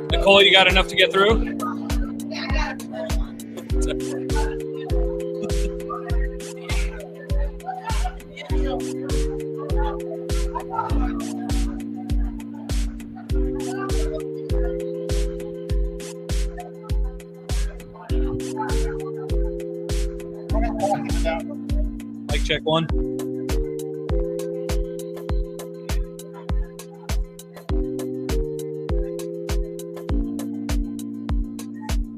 Nicole, you got enough to get through? Mic check one.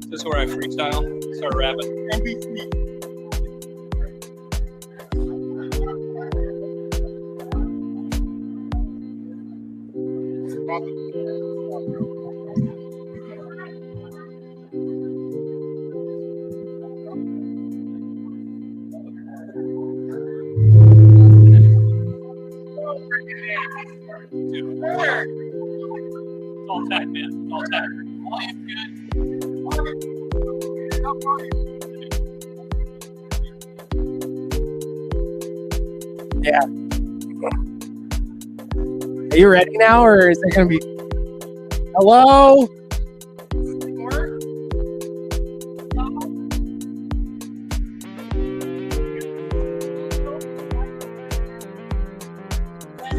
This is where I freestyle, start rapping. NBC. It's all tech, man. It's all tech. Yeah. Are you ready now, or is it going to be... Hello? I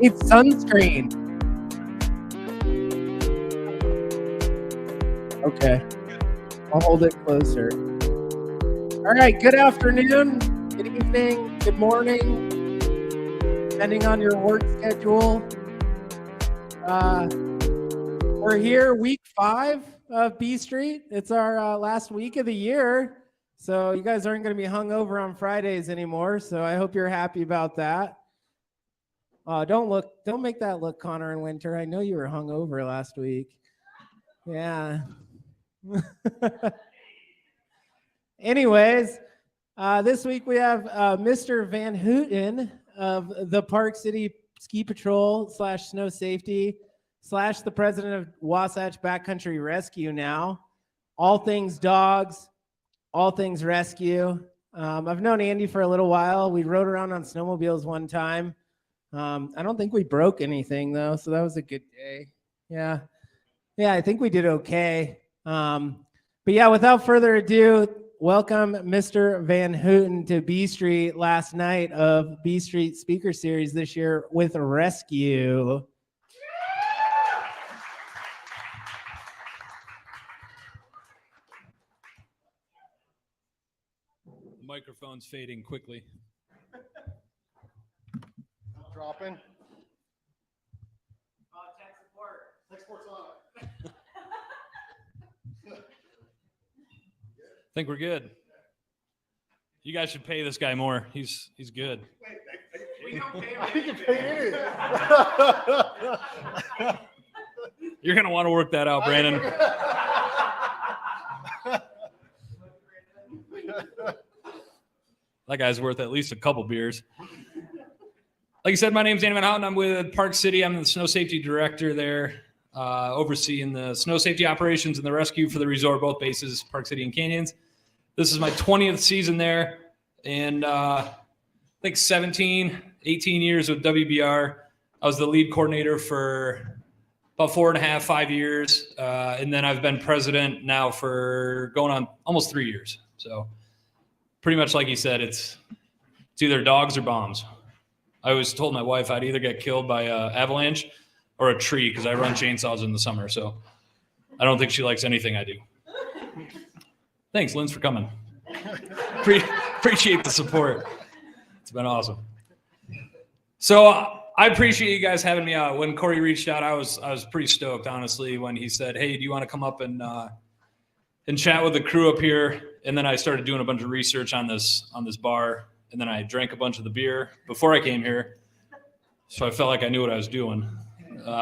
need sunscreen. Okay. I'll hold it closer. All right. Good afternoon, good evening, good morning, depending on your work schedule. We're here week 5 of B Street. It's our last week of the year. So you guys aren't going to be hungover on Fridays anymore. So I hope you're happy about that. Don't make that look, Connor and Winter. I know you were hungover last week. Yeah. Anyways, this week we have Mr. VanHouten of the Park City Ski Patrol / Snow Safety / the president of Wasatch Backcountry Rescue now. All things dogs, all things rescue. I've known Andy for a little while. We rode around on snowmobiles one time. I don't think we broke anything though, so that was a good day. Yeah, I think we did okay. But yeah, without further ado, welcome Mr. VanHouten to B Street last night of B Street Speaker Series this year with Rescue. The microphone's fading quickly. Dropping. Tech support. Tech support's on. I think we're good. You guys should pay this guy more. He's good. We don't pay him. I think you pay it. You're gonna want to work that out, Brandon. That guy's worth at least a couple beers. Like I said, my name's Andy VanHouten. I'm with Park City. I'm the snow safety director there, overseeing the snow safety operations and the rescue for the resort, both bases, Park City and Canyons. This is my 20th season there, and I think 18 years with WBR. I was the lead coordinator for about 4.5, 5 years, and then I've been president now for going on almost 3 years. So pretty much like he said, it's either dogs or bombs. I always told my wife I'd either get killed by an avalanche or a tree because I run chainsaws in the summer. So I don't think she likes anything I do. Thanks, Linz, for coming. Appreciate the support. It's been awesome. So I appreciate you guys having me out. When Corey reached out, I was pretty stoked, honestly, when he said, "Hey, do you want to come up and chat with the crew up here?" And then I started doing a bunch of research on this bar, and then I drank a bunch of the beer before I came here, so I felt like I knew what I was doing,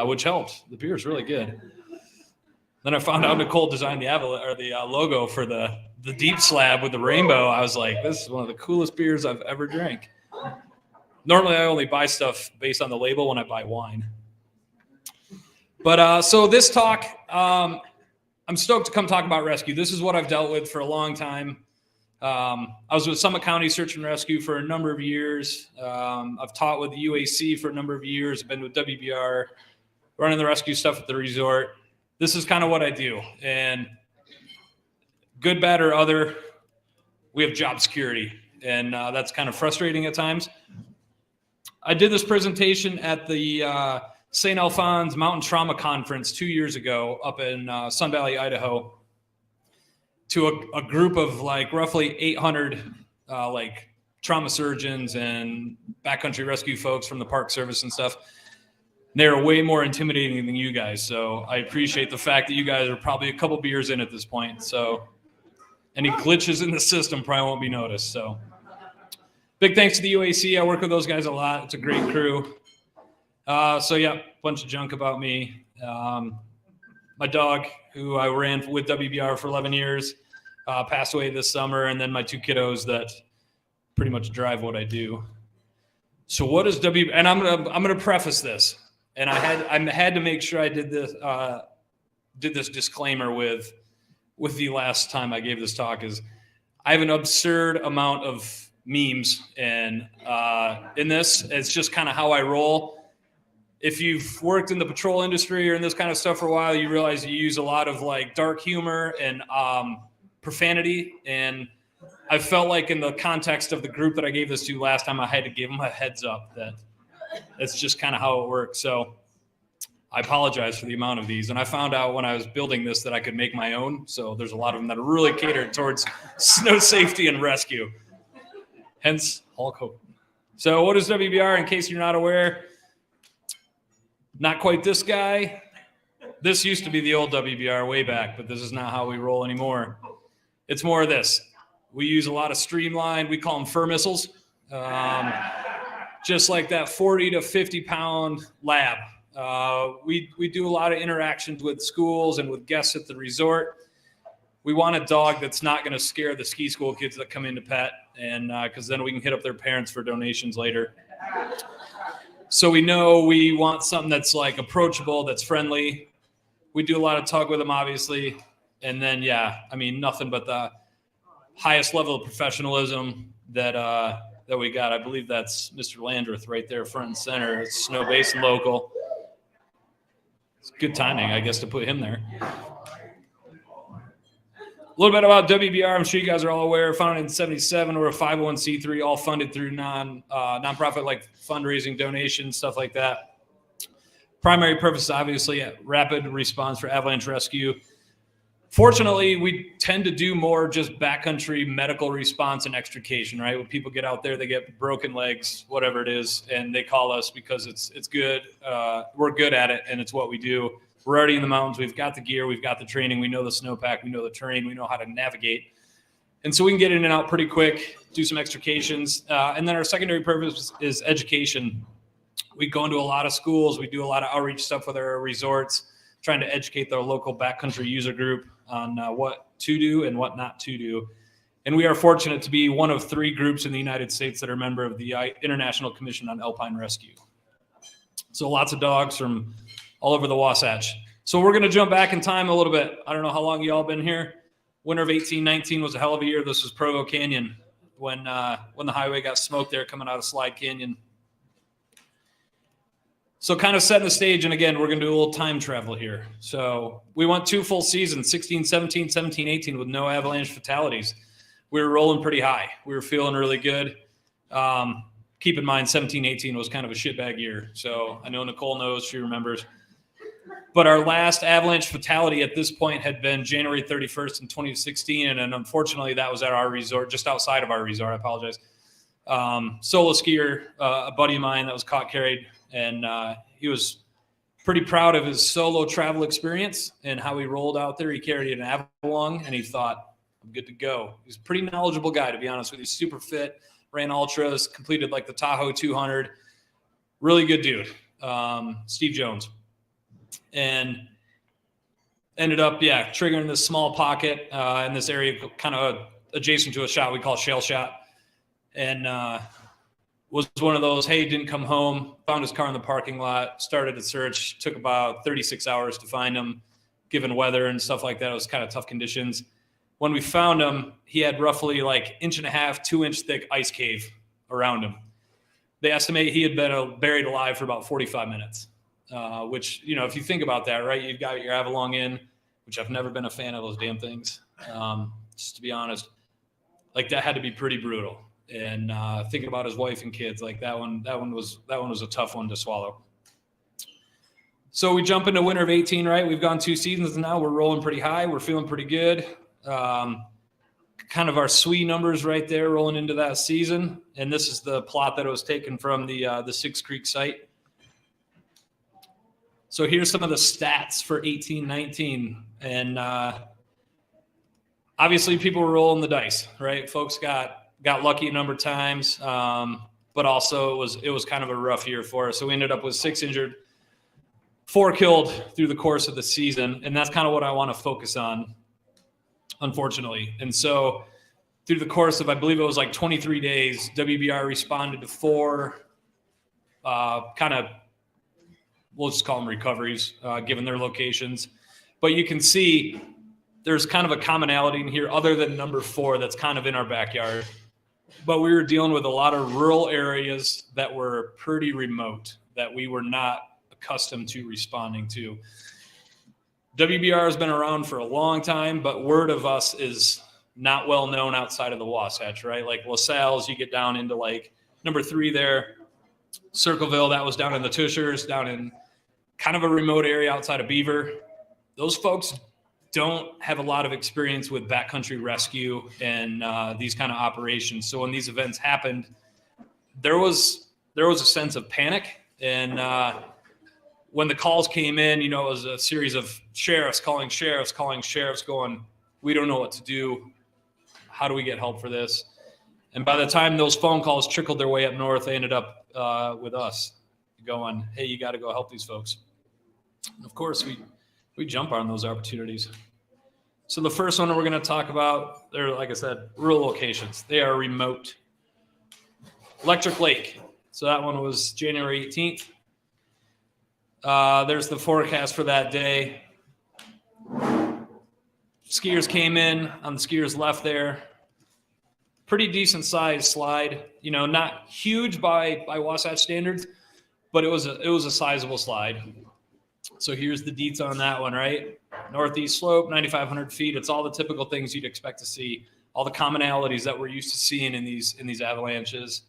which helped. The beer is really good. Then I found out Nicole designed the logo for the deep slab with the rainbow. I was like, this is one of the coolest beers I've ever drank. Normally, I only buy stuff based on the label when I buy wine. But so this talk, I'm stoked to come talk about rescue. This is what I've dealt with for a long time. I was with Summit County Search and Rescue for a number of years. I've taught with the UAC for a number of years. I've been with WBR, running the rescue stuff at the resort. This is kind of what I do. And good, bad, or other, we have job security. And that's kind of frustrating at times. I did this presentation at the St. Alphonse Mountain Trauma Conference 2 years ago up in Sun Valley, Idaho, to a group of like roughly 800 like trauma surgeons and backcountry rescue folks from the Park Service and stuff. They're way more intimidating than you guys. So I appreciate the fact that you guys are probably a couple beers in at this point. So any glitches in the system probably won't be noticed. So big thanks to the UAC. I work with those guys a lot. It's a great crew. So yeah, bunch of junk about me. My dog, who I ran with WBR for 11 years, passed away this summer. And then my two kiddos that pretty much drive what I do. So what is and I'm gonna preface this. And I had to make sure I did this disclaimer with the last time I gave this talk is I have an absurd amount of memes and in this. It's just kind of how I roll. If you've worked in the patrol industry or in this kind of stuff for a while, you realize you use a lot of like dark humor and profanity. And I felt like in the context of the group that I gave this to last time, I had to give them a heads up that it's just kind of how it works. So I apologize for the amount of these. And I found out when I was building this that I could make my own. So there's a lot of them that are really catered towards snow safety and rescue. Hence Hulk Hogan. So what is WBR, in case you're not aware? Not quite this guy. This used to be the old WBR way back, but this is not how we roll anymore. It's more of this. We use a lot of streamlined, we call them fur missiles. Just like that 40 to 50 pound lab. We do a lot of interactions with schools and with guests at the resort. We want a dog that's not going to scare the ski school kids that come in to pet, and because then we can hit up their parents for donations later. So we know we want something that's like approachable, that's friendly. We do a lot of tug with them, obviously. And then, yeah, I mean, nothing but the highest level of professionalism that we got. I believe that's Mr. Landreth right there, front and center. It's snow based and local. It's good timing, I guess, to put him there. A little bit about WBR. I'm sure you guys are all aware. Founded in '77, we're a 501c3, all funded through nonprofit like fundraising, donations, stuff like that. Primary purpose, obviously, rapid response for avalanche rescue. Fortunately, we tend to do more just backcountry medical response and extrication, right? When people get out there, they get broken legs, whatever it is, and they call us because it's good. We're good at it, and it's what we do. We're already in the mountains. We've got the gear. We've got the training. We know the snowpack. We know the terrain. We know how to navigate. And so we can get in and out pretty quick, do some extrications. And then our secondary purpose is education. We go into a lot of schools. We do a lot of outreach stuff with our resorts, trying to educate the local backcountry user group on what to do and what not to do. And we are fortunate to be one of 3 groups in the United States that are a member of the International Commission on Alpine Rescue. So lots of dogs from all over the Wasatch. So we're going to jump back in time a little bit. I don't know how long you all been here. Winter of 1819 was a hell of a year. This was Provo Canyon when the highway got smoked there coming out of Slide Canyon. So kind of setting the stage, and again, we're going to do a little time travel here. So we went 2 full seasons, 16-17, 17-18, with no avalanche fatalities. We were rolling pretty high. We were feeling really good. Keep in mind, 17-18 was kind of a shitbag year. So I know Nicole knows, she remembers. But our last avalanche fatality at this point had been January 31st in 2016, and unfortunately that was at our resort, just outside of our resort. I apologize. Solo skier, a buddy of mine that was caught carried And he was pretty proud of his solo travel experience and how he rolled out there. He carried an Avalon, and he thought, I'm good to go. He's a pretty knowledgeable guy, to be honest with you. Super fit, ran ultras, completed like the Tahoe 200. Really good dude, Steve Jones. And ended up, triggering this small pocket in this area kind of adjacent to a shot we call shale shot. And was one of those, hey, didn't come home, found his car in the parking lot, started a search, took about 36 hours to find him, given weather and stuff like that. It was kind of tough conditions. When we found him, he had roughly like 1.5 inch, 2 inch thick ice cave around him. They estimate he had been buried alive for about 45 minutes, which, if you think about that, right, you've got your Avalon in, which I've never been a fan of those damn things. Just to be honest, like that had to be pretty brutal. And thinking about his wife and kids, like that one was a tough one to swallow. So we jump into winter of 18, right? We've gone 2 seasons now. We're rolling pretty high. We're feeling pretty good. Kind of our SWE numbers right there rolling into that season. And this is the plot that was taken from the Six Creek site. So here's some of the stats for 18-19. And obviously people were rolling the dice, right? Folks got lucky a number of times, but also it was kind of a rough year for us. So we ended up with 6 injured, 4 killed through the course of the season. And that's kind of what I want to focus on, unfortunately. And so through the course of, I believe it was like 23 days, WBR responded to 4 we'll just call them recoveries, given their locations. But you can see there's kind of a commonality in here other than number 4 that's kind of in our backyard. But we were dealing with a lot of rural areas that were pretty remote that we were not accustomed to responding to. WBR has been around for a long time, but word of us is not well known outside of the Wasatch, right? Like LaSalle's, you get down into like number 3 there. Circleville, that was down in the Tushers, down in kind of a remote area outside of Beaver. Those folks don't have a lot of experience with backcountry rescue and these kind of operations. So when these events happened, there was a sense of panic. And when the calls came in, it was a series of sheriffs calling sheriffs going, we don't know what to do. How do we get help for this? And by the time those phone calls trickled their way up north, they ended up with us going, hey, you got to go help these folks. And of course, we jump on those opportunities. So the first one we're going to talk about, they're, like I said, rural locations. They are remote. Electric Lake. So that one was January 18th. There's the forecast for that day. Skiers came in on the skiers left there. Pretty decent sized slide. Not huge by Wasatch standards, but it was a sizable slide. So here's the deets on that one, right? Northeast slope, 9,500 feet. It's all the typical things you'd expect to see, all the commonalities that we're used to seeing in these avalanches.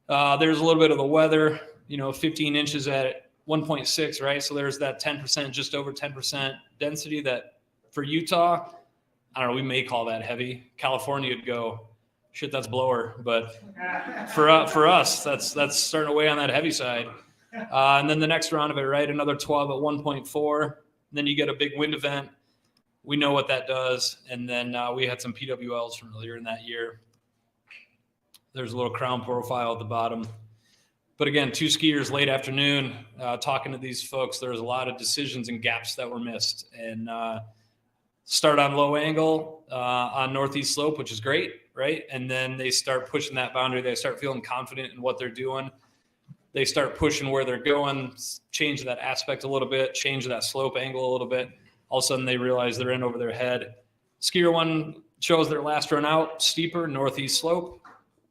There's a little bit of the weather, 15 inches at 1.6, right? So there's that 10%, just over 10% density that for Utah, I don't know, we may call that heavy. California would go, shit, that's blower. But for us, that's starting to weigh on that heavy side. And then the next round of it, right, another 12 at 1.4. Then you get a big wind event. We know what that does. And then we had some PWLs from earlier in that year. There's a little crown profile at the bottom. But again, 2 skiers late afternoon, talking to these folks, there was a lot of decisions and gaps that were missed. And start on low angle on northeast slope, which is great, right? And then they start pushing that boundary. They start feeling confident in what they're doing. They start pushing where they're going, change that aspect a little bit, change that slope angle a little bit. All of a sudden they realize they're in over their head. Skier 1 chose their last run out, steeper, northeast slope.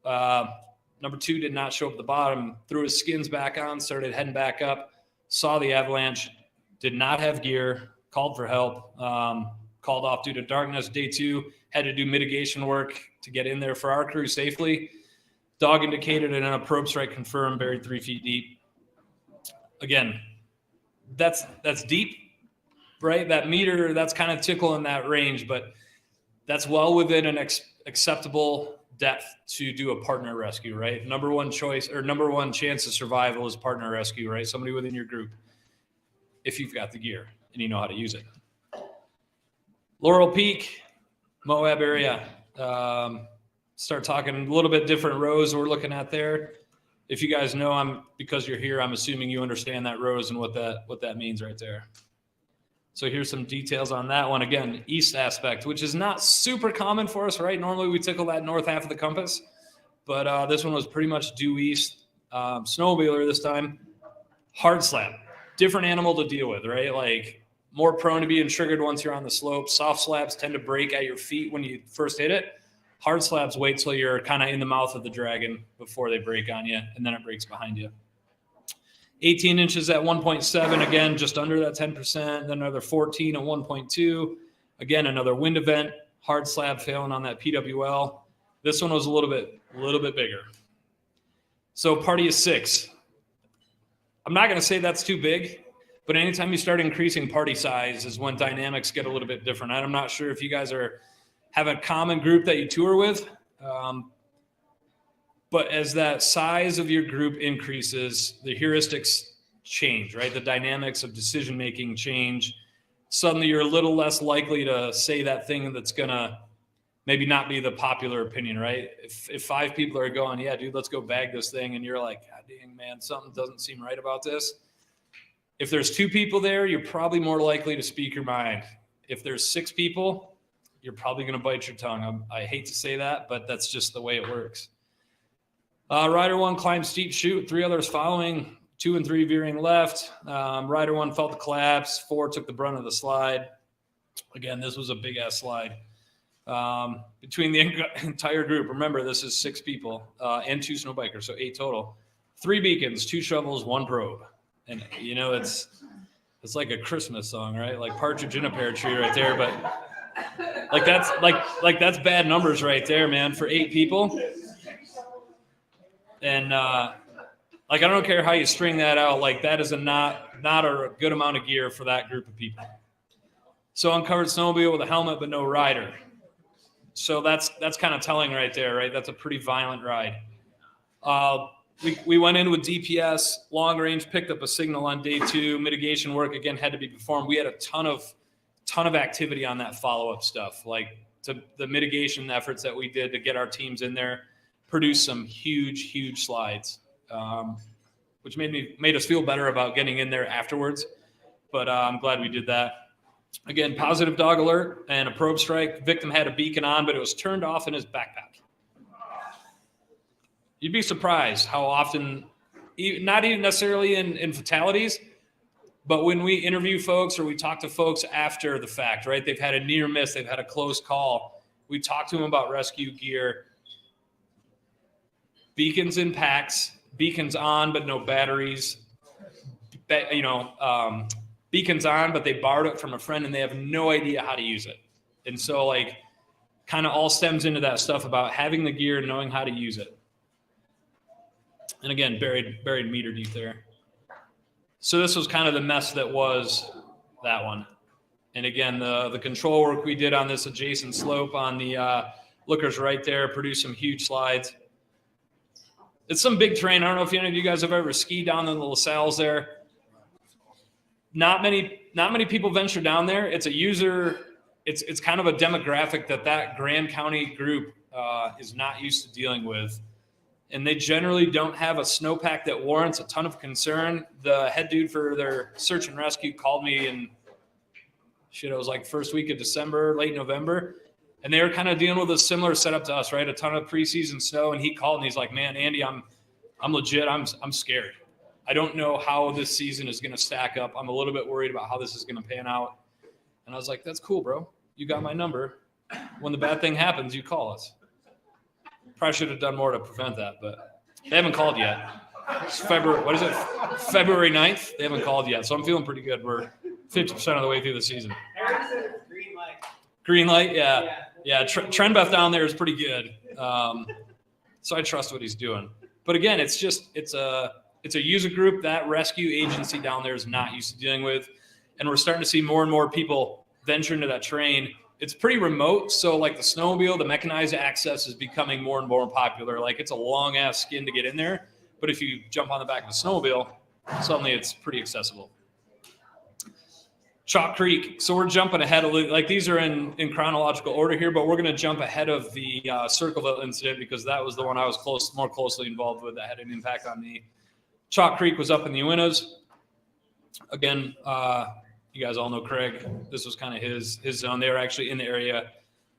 Number 2 did not show up at the bottom, threw his skins back on, started heading back up, saw the avalanche, did not have gear, called for help, called off due to darkness. Day 2, had to do mitigation work to get in there for our crew safely. Dog indicated and a probe strike confirmed, buried 3 feet deep. Again, that's deep, right? That meter, that's kind of tickling that range, but that's well within an acceptable depth to do a partner rescue, right? Number one choice or number one chance of survival is partner rescue, right? Somebody within your group, if you've got the gear and you know how to use it. Laurel Peak, Moab area. Start talking a little bit different rows we're looking at there. If you guys know, because you're here, I'm assuming you understand that rows and what that means right there. So here's some details on that one. Again, east aspect, which is not super common for us, right? Normally we tickle that north half of the compass, but this one was pretty much due east. Snowmobiler this time, hard slab, different animal to deal with, right? Like more prone to being triggered once you're on the slope. Soft slabs tend to break at your feet when you first hit it. Hard slabs wait till you're kind of in the mouth of the dragon before they break on you, and then it breaks behind you. 18 inches at 1.7, again, just under that 10%. Then another 14 at 1.2. Again, another wind event, hard slab failing on that PWL. This one was a little bit bigger. So party of 6. I'm not going to say that's too big, but anytime you start increasing party size is when dynamics get a little bit different. I'm not sure if you guys have a common group that you tour with. But as that size of your group increases, the heuristics change, right? The dynamics of decision-making change. Suddenly you're a little less likely to say that thing that's going to maybe not be the popular opinion, right? If 5 people are going, yeah, dude, let's go bag this thing. And you're like, God dang, man, something doesn't seem right about this. If there's 2 people there, you're probably more likely to speak your mind. If there's 6 people, you're probably going to bite your tongue. I hate to say that, but that's just the way it works. Rider 1 climbed steep chute, 3 others following, 2 and 3 veering left. Rider 1 felt the collapse, 4 took the brunt of the slide. Again, this was a big-ass slide. Between the entire group, remember, this is 6 people and 2 snow bikers, so 8 total. 3 beacons, 2 shovels, 1 probe. And, you know, it's like a Christmas song, right? Like Partridge in a Pear Tree right there, but like that's bad numbers right there, man, for 8 people. And like I don't care how you string that out, like that is not a good amount of gear for that group of people. So uncovered snowmobile with a helmet but no rider. So that's kind of telling right there, right? That's a pretty violent ride. We went in with DPS, long range, picked up a signal on day 2. Mitigation work again had to be performed. We had a ton of activity on that follow-up stuff, like the mitigation efforts that we did to get our teams in there, produce some huge slides, which made us feel better about getting in there afterwards. But I'm glad we did that. Again, positive dog alert and a probe strike. Victim had a beacon on, but it was turned off in his backpack. You'd be surprised how often, not even necessarily in fatalities, but when we interview folks or we talk to folks after the fact, right? They've had a near miss, they've had a close call. We talk to them about rescue gear. Beacons in packs, beacons on but no batteries. Beacons on, but they borrowed it from a friend and they have no idea how to use it. And so like kind of all stems into that stuff about having the gear and knowing how to use it. And again, buried meter deep there. So this was kind of the mess that was that one. And again, the control work we did on this adjacent slope on the lookers right there produced some huge slides. It's some big terrain. I don't know if any of you guys have ever skied down in the LaSalle's there. Not many people venture down there. It's a user. It's kind of a demographic that Grand County group is not used to dealing with. And they generally don't have a snowpack that warrants a ton of concern. The head dude for their search and rescue called me and it was like first week of December, late November. And they were kind of dealing with a similar setup to us, right? A ton of preseason snow. And he called and he's like, man, Andy, I'm legit. I'm scared. I don't know how this season is going to stack up. I'm a little bit worried about how this is going to pan out. And I was like, that's cool, bro. You got my number. When the bad thing happens, you call us. Probably should have done more to prevent that, but they haven't called yet. It's February 9th. They haven't called yet. So I'm feeling pretty good. We're 50% of the way through the season. Green light. Green light. Yeah. Trendbeth down there is pretty good. So I trust what he's doing. But again, it's a user group that rescue agency down there is not used to dealing with. And we're starting to see more and more people venture into that terrain it's pretty remote. So like the snowmobile, the mechanized access is becoming more and more popular. Like it's a long ass skin to get in there. But if you jump on the back of a snowmobile, suddenly it's pretty accessible. Chalk Creek. So we're jumping ahead of, like these are in chronological order here, but we're going to jump ahead of the Circleville incident because that was the one I was more closely involved with that had an impact on me. Chalk Creek was up in the Uintas. Again, you guys all know Craig. This was kind of his zone. They were actually in the area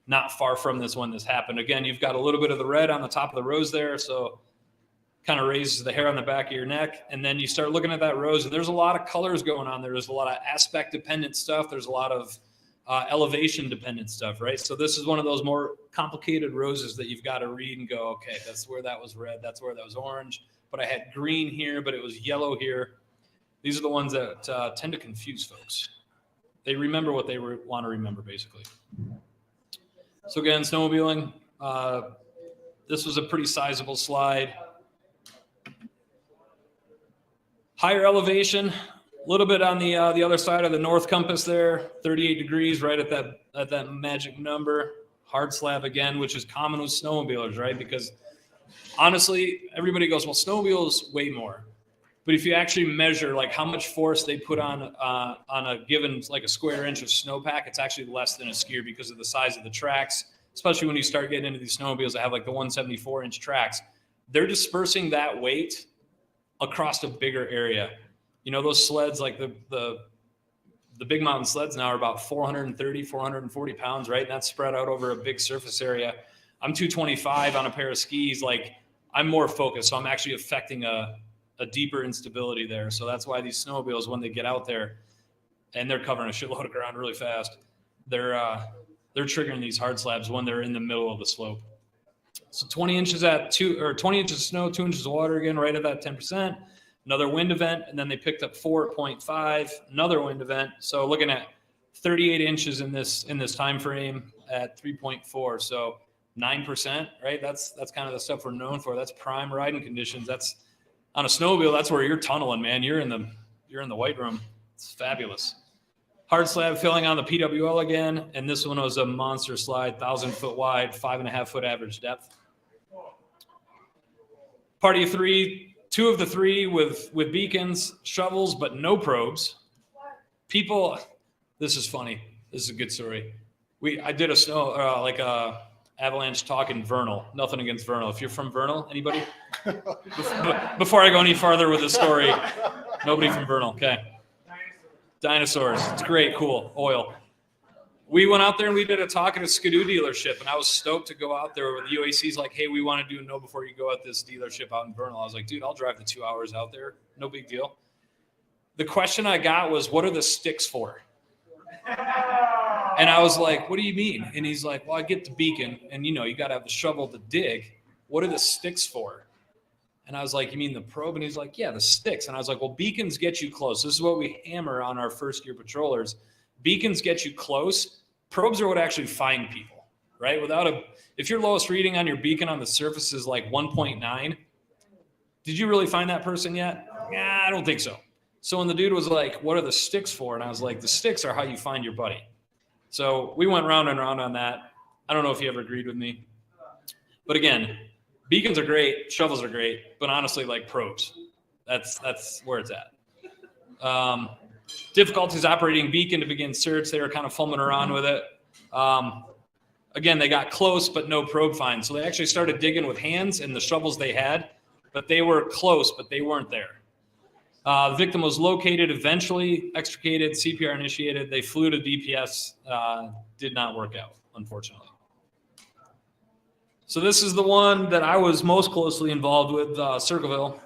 not far from this when this happened. Again, you've got a little bit of the red on the top of the rose there, so kind of raises the hair on the back of your neck. And then you start looking at that rose, and there's a lot of colors going on there. There's a lot of aspect-dependent stuff. There's a lot of elevation-dependent stuff, right? So this is one of those more complicated roses that you've got to read and go, okay, that's where that was red. That's where that was orange. But I had green here, but it was yellow here. These are the ones that tend to confuse folks. They remember what they want to remember, basically. So again, snowmobiling. This was a pretty sizable slide. Higher elevation, a little bit on the other side of the north compass there, 38 degrees, right at that magic number. Hard slab again, which is common with snowmobilers, right? Because honestly, everybody goes, well, snowmobiles way more. But if you actually measure like how much force they put on a given like a square inch of snowpack, it's actually less than a skier because of the size of the tracks, especially when you start getting into these snowmobiles that have like the 174-inch tracks. They're dispersing that weight across a bigger area. You know, those sleds, like the big mountain sleds now are about 430, 440 pounds, right? And that's spread out over a big surface area. I'm 225 on a pair of skis. Like I'm more focused. So I'm actually affecting a deeper instability there. So that's why these snowmobiles, when they get out there and they're covering a shitload of ground really fast, they're triggering these hard slabs when they're in the middle of the slope. So 20 inches of snow, 2 inches of water again, right at that 10%. Another wind event, and then they picked up 4.5, another wind event. So looking at 38 inches in this time frame at 3.4. So 9%, right? That's kind of the stuff we're known for. That's prime riding conditions. That's on a snowmobile. That's where you're tunneling, man. You're in the white room. It's fabulous. Hard slab filling on the PWL again, and this one was a monster slide, 1,000-foot wide, 5.5-foot average depth. Party of three, 2 of the 3 with beacons, shovels, but no probes. People, this is funny. This is a good story. I did a avalanche talk in Vernal. Nothing against Vernal. If you're from Vernal, anybody? Before I go any farther with the story, nobody from Vernal. Okay. Dinosaurs. It's great. Cool. Oil. We went out there and we did a talk at a Skidoo dealership, and I was stoked to go out there with the UAC's like, hey, we want to do a know before you go at this dealership out in Vernal. I was like, dude, I'll drive the 2 hours out there. No big deal. The question I got was, what are the sticks for? And I was like, what do you mean? And he's like, well, I get the beacon, and you got to have the shovel to dig. What are the sticks for? And I was like, you mean the probe? And he's like, yeah, the sticks. And I was like, well, beacons get you close. This is what we hammer on our first year patrollers. Beacons get you close. Probes are what actually find people, right? If your lowest reading on your beacon on the surface is like 1.9, did you really find that person yet? Yeah, I don't think so. So when the dude was like, what are the sticks for? And I was like, the sticks are how you find your buddy. So we went round and round on that. I don't know if you ever agreed with me. But again, beacons are great, shovels are great, but honestly, like probes, that's where it's at. Difficulties operating beacon to begin search. They were kind of fumbling around with it. Again, they got close, but no probe find. So they actually started digging with hands and the shovels they had, but they were close, but they weren't there. The victim was located, eventually extricated, CPR initiated. They flew to DPS, did not work out, unfortunately. So this is the one that I was most closely involved with, Circleville.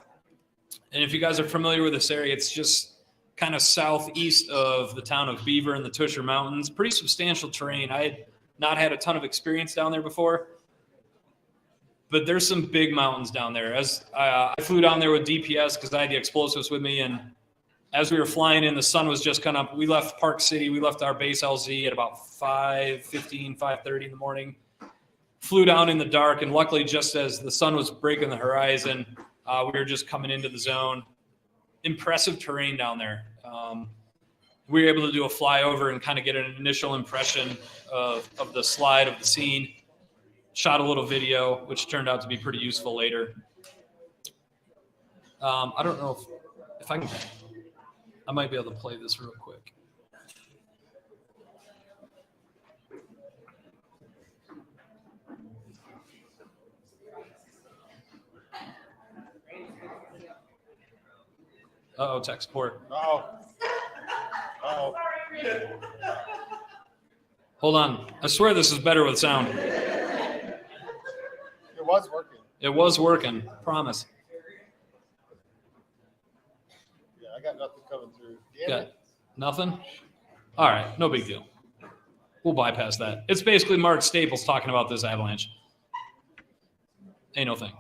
And if you guys are familiar with this area, it's just kind of southeast of the town of Beaver in the Tusher Mountains. Pretty substantial terrain. I had not had a ton of experience down there before, but there's some big mountains down there. As I flew down there with DPS because I had the explosives with me, and as we were flying in, the sun was just kind of, we left Park City, we left our base LZ at about 5:15, 5:30 in the morning. Flew down in the dark, and luckily just as the sun was breaking the horizon, we were just coming into the zone. Impressive terrain down there. We were able to do a flyover and kind of get an initial impression of the slide, of the scene. Shot a little video, which turned out to be pretty useful later. I don't know if I can. I might be able to play this real quick. Uh-oh, tech support. Uh-oh. Hold on. I swear this is better with sound. It was working. It was working. Promise. Yeah, I got nothing coming through. Damn Got it. nothing? All right. No big deal. We'll bypass that. It's basically Mark Staples talking about this avalanche. Ain't no thing.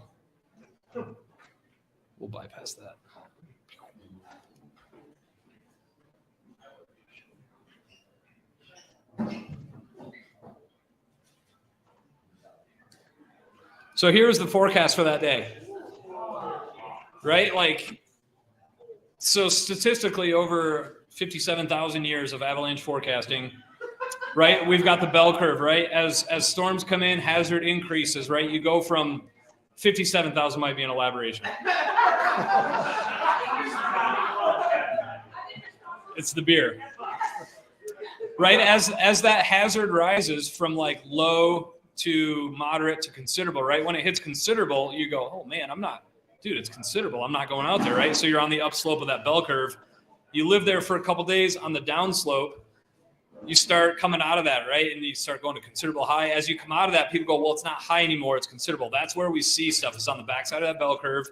We'll bypass that. So here's the forecast for that day, right? Like, so statistically over 57,000 years of avalanche forecasting, right? We've got the bell curve, right? As storms come in, hazard increases, right? You go from 57,000 might be an elaboration. It's the beer, right? As that hazard rises from like low to moderate to considerable, right? When it hits considerable, you go, oh man, it's considerable. I'm not going out there, right? So you're on the upslope of that bell curve. You live there for a couple days. On the downslope, you start coming out of that, right? And you start going to considerable high. As you come out of that, people go, well, it's not high anymore. It's considerable. That's where we see stuff. It's on the backside of that bell curve.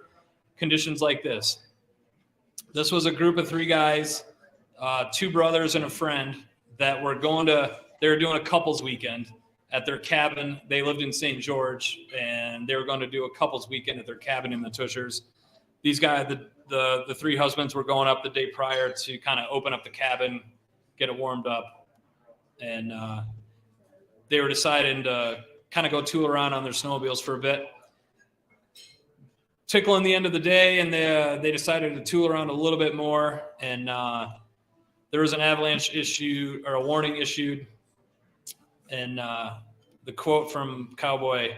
Conditions like this. This was a group of 3 guys, 2 brothers and a friend that were they were doing a couples weekend at their cabin. They lived in St. George, and they were going to do a couples weekend at their cabin in the Tushers. These guys, the 3 husbands, were going up the day prior to kind of open up the cabin, get it warmed up, and they were deciding to kind of go tool around on their snowmobiles for a bit. Tickling the end of the day, and they decided to tool around a little bit more, and there was an avalanche issue or a warning issued. And the quote from Cowboy,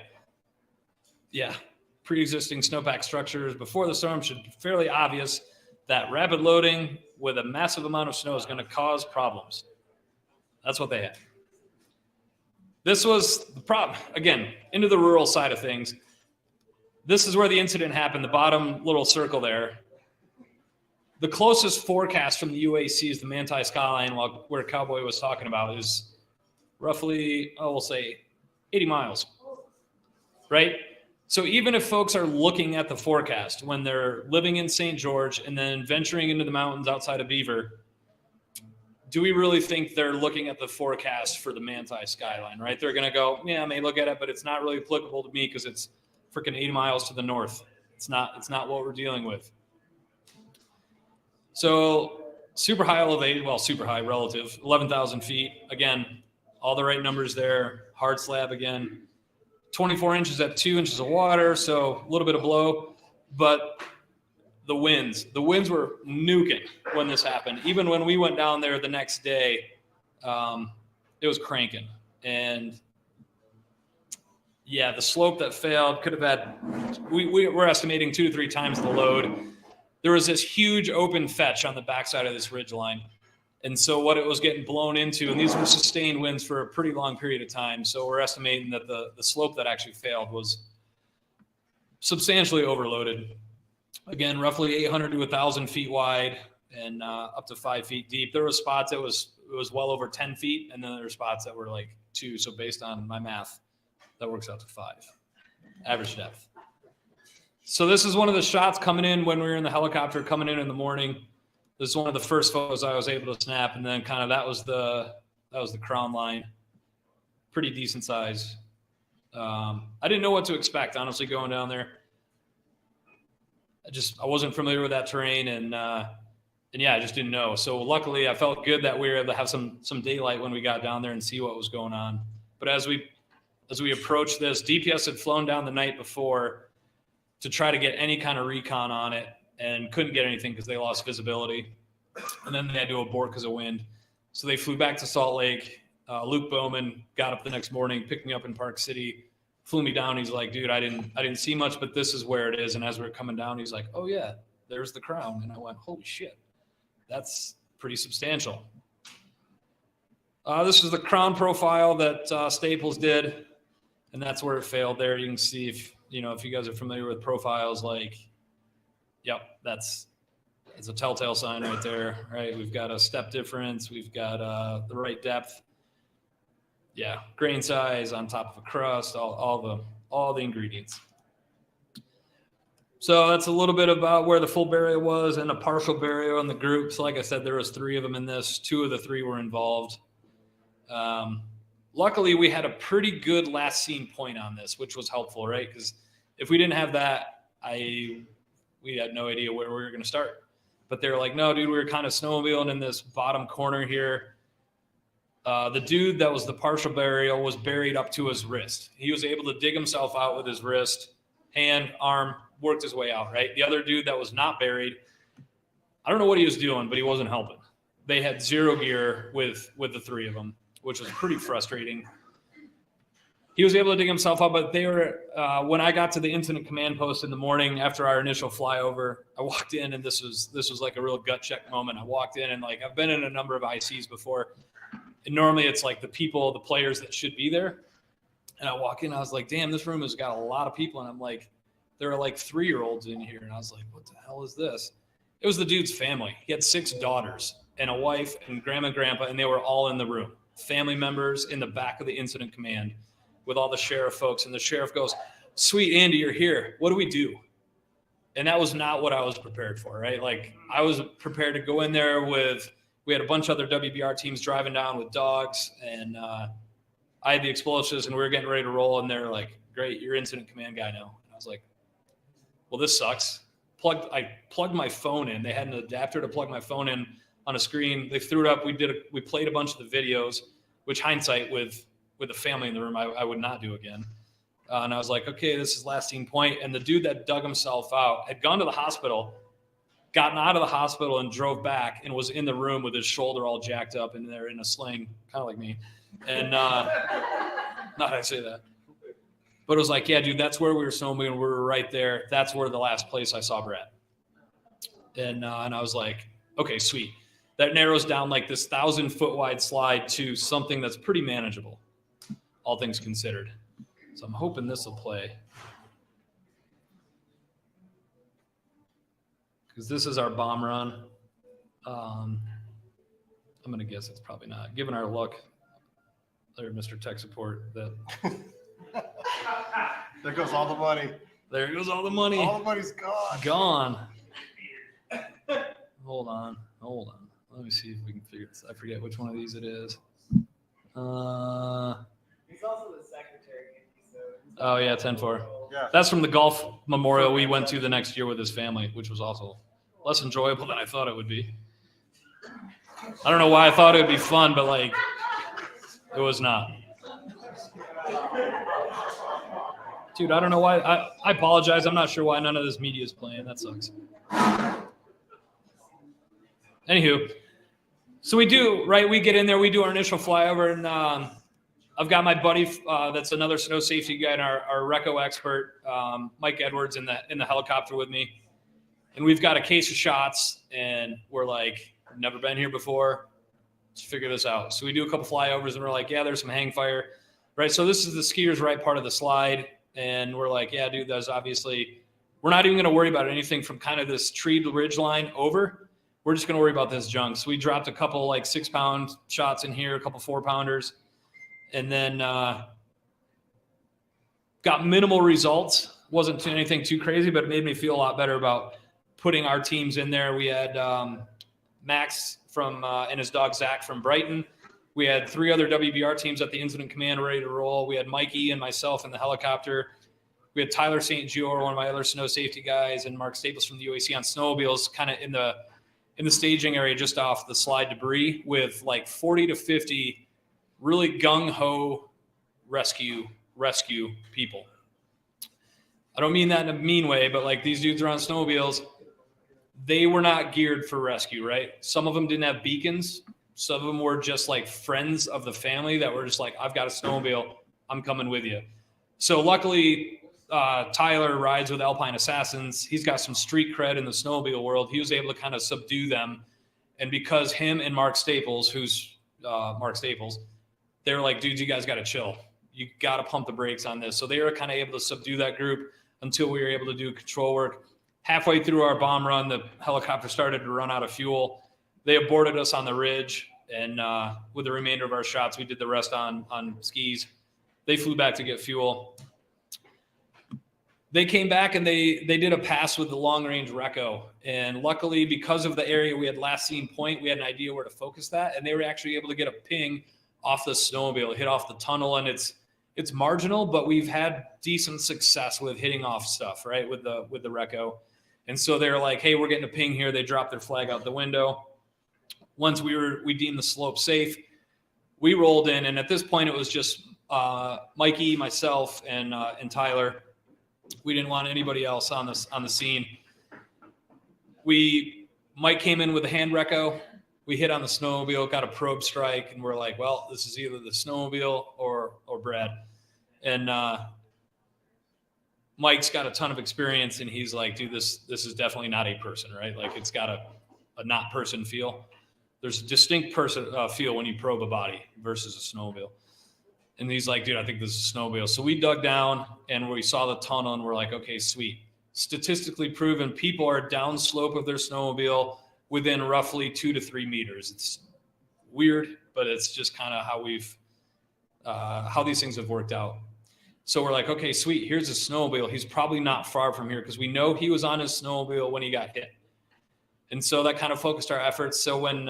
pre-existing snowpack structures before the storm should be fairly obvious that rapid loading with a massive amount of snow is going to cause problems. That's what they had. This was the problem. Again, into the rural side of things. This is where the incident happened, the bottom little circle there. The closest forecast from the UAC is the Manti skyline, where Cowboy was talking about, is roughly, we'll say 80 miles, right? So even if folks are looking at the forecast when they're living in St. George and then venturing into the mountains outside of Beaver, do we really think they're looking at the forecast for the Manti skyline, right? They're going to go, yeah, I may look at it, but it's not really applicable to me because it's freaking 80 miles to the north. It's not what we're dealing with. So super high elevated, well, super high relative, 11,000 feet. Again, all the right numbers there. Hard slab again. 24 inches at 2 inches of water, so a little bit of blow. But the winds were nuking when this happened. Even when we went down there the next day, it was cranking. And yeah, the slope that failed could have had, we're estimating 2 to 3 times the load. There was this huge open fetch on the backside of this ridge line. And so what it was getting blown into, and these were sustained winds for a pretty long period of time. So we're estimating that the slope that actually failed was substantially overloaded. Again, roughly 800 to 1,000 feet wide and up to 5 feet deep. There were spots that it was well over 10 feet, and then there were spots that were like 2. So based on my math, that works out to 5. Average depth. So this is one of the shots coming in when we were in the helicopter coming in the morning. This is one of the first photos I was able to snap, and then kind of that was the crown line. Pretty decent size. I didn't know what to expect, honestly, going down there. I wasn't familiar with that terrain, and yeah, I just didn't know. So luckily, I felt good that we were able to have some daylight when we got down there and see what was going on. But as we approached this, DPS had flown down the night before to try to get any kind of recon on it and couldn't get anything because they lost visibility. and then they had to abort because of wind. So they flew back to Salt Lake. Luke Bowman got up the next morning, picked me up in Park City, flew me down. He's like, dude, I didn't see much, but this is where it is. And as we were coming down, he's like, oh yeah, there's the crown. And I went, holy shit, that's pretty substantial. This is the crown profile that Staples did, and that's where it failed there. You can see if you guys are familiar with profiles, like, yep, it's a telltale sign right there, right? We've got a step difference. We've got the right depth. Yeah, grain size on top of a crust, all the ingredients. So that's a little bit about where the full burial was and a partial burial in the group. So like I said, there was 3 of them in this. 2 of the 3 were involved. Luckily, we had a pretty good last scene point on this, which was helpful, right? Because if we didn't have that, we had no idea where we were going to start. But they were like, no, dude, we were kind of snowmobiling in this bottom corner here. The dude that was the partial burial was buried up to his wrist. He was able to dig himself out with his wrist, hand, arm, worked his way out, right? The other dude that was not buried, I don't know what he was doing, but he wasn't helping. They had 0 gear with the 3 of them, which was pretty frustrating. He was able to dig himself up, but they were, when I got to the incident command post in the morning after our initial flyover, I walked in, and this was like a real gut check moment. I walked in, and like, I've been in a number of ICs before, and normally it's like the players that should be there. And I walk in, I was like, damn, this room has got a lot of people. And I'm like, there are like 3-year-olds in here. And I was like, what the hell is this? It was the dude's family. He had 6 daughters and a wife and grandma and grandpa, and they were all in the room. Family members in the back of the incident command with all the sheriff folks. And the sheriff goes, sweet Andy, you're here. What do we do? And that was not what I was prepared for, right? Like, I was prepared to go in there we had a bunch of other WBR teams driving down with dogs, and I had the explosives, and we were getting ready to roll, and they're like, great, you're incident command guy now. And I was like, well, this sucks. I plugged my phone in. They had an adapter to plug my phone in on a screen. They threw it up. We played a bunch of the videos, which hindsight with the family in the room, I would not do again. And I was like, okay, this is last scene point. And the dude that dug himself out had gone to the hospital, gotten out of the hospital, and drove back, and was in the room with his shoulder all jacked up, and they're in a sling, kind of like me. And not I say that, but it was like, yeah, dude, that's where we were snowmobiling. We were right there. That's where the last place I saw Brett. And I was like, okay, sweet. That narrows down like this 1,000-foot wide slide to something that's pretty manageable, all things considered. So I'm hoping this will play. Because this is our bomb run. I'm going to guess it's probably not. Given our luck, there, Mr. Tech Support, that There goes all the money. there goes all the money. All the money's gone. Gone. Hold on. Let me see if we can figure this. I forget which one of these it is. He's also the secretary. Oh, yeah, 10-4. Yeah. That's from the golf memorial we went to the next year with his family, which was also less enjoyable than I thought it would be. I don't know why I thought it would be fun, but like, it was not. Dude, I don't know why. I apologize. I'm not sure why none of this media is playing. That sucks. Anywho, so we get in there, we do our initial flyover, and I've got my buddy that's another snow safety guy and our Reco expert, Mike Edwards, in the helicopter with me. And we've got a case of shots, and we're like, never been here before. Let's figure this out. So we do a couple flyovers, and we're like, yeah, there's some hang fire. Right, so this is the skier's right part of the slide. And we're like, yeah, dude, that's obviously, we're not even going to worry about anything from kind of this treed ridge line over. We're just going to worry about this junk. So we dropped a couple like 6-pound shots in here, a couple 4-pounders, and then got minimal results. Wasn't anything too crazy, but it made me feel a lot better about putting our teams in there. We had Max from and his dog Zach from Brighton. We had 3 other WBR teams at the incident command ready to roll. We had Mikey and myself in the helicopter. We had Tyler St. Gior, one of my other snow safety guys, and Mark Staples from the UAC on snowmobiles, kind of in the staging area just off the slide debris, with like 40 to 50 really gung-ho rescue people. I don't mean that in a mean way, but like, these dudes are on snowmobiles. they were not geared for rescue, right? Some of them didn't have beacons. Some of them were just like friends of the family that were just like, I've got a snowmobile, I'm coming with you. So luckily, Tyler rides with Alpine Assassins. He's got some street cred in the snowmobile world. He was able to kind of subdue them. And because him and Mark Staples, who's Mark Staples, they were like, dudes, you guys got to chill. You got to pump the brakes on this. So they were kind of able to subdue that group until we were able to do control work. Halfway through our bomb run, the helicopter started to run out of fuel. They aborted us on the ridge. And with the remainder of our shots, we did the rest on skis. They flew back to get fuel. They came back and they did a pass with the long-range Reco. And luckily, because of the area we had last seen point, we had an idea where to focus that. And they were actually able to get a ping off the snowmobile, hit off the tunnel. And it's marginal, but we've had decent success with hitting off stuff, right, with the Reco. And so they're like, hey, we're getting a ping here. They dropped their flag out the window. Once we deemed the slope safe, we rolled in. And at this point, it was just Mikey, myself, and Tyler. We didn't want anybody else on the scene. Mike came in with a hand Reco. We hit on the snowmobile, got a probe strike, and we're like, well, this is either the snowmobile or Brad. And Mike's got a ton of experience, and he's like, dude, this is definitely not a person, right? Like, it's got a not person feel. There's a distinct person feel when you probe a body versus a snowmobile. And he's like, dude, I think this is a snowmobile. So we dug down and we saw the tunnel and we're like, okay, sweet. Statistically proven, people are downslope of their snowmobile within roughly 2 to 3 meters. It's weird, but it's just kind of how these things have worked out. So we're like, okay, sweet. Here's a snowmobile. He's probably not far from here because we know he was on his snowmobile when he got hit. And so that kind of focused our efforts. So when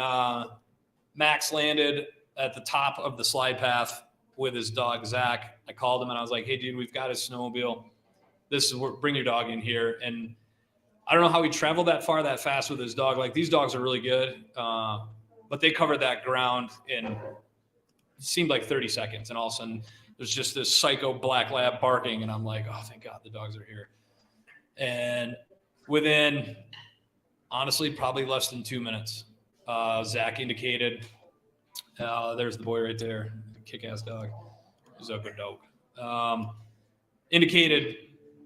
Max landed at the top of the slide path with his dog, Zach, I called him and I was like, hey, dude, we've got his snowmobile. Bring your dog in here. And I don't know how he traveled that far, that fast with his dog. Like, these dogs are really good. But they covered that ground in, it seemed like 30 seconds. And all of a sudden there's just this psycho black lab barking. And I'm like, oh, thank God the dogs are here. And within, honestly, probably less than 2 minutes, Zach indicated, there's the boy right there, kick-ass dog, Zucker dog, indicated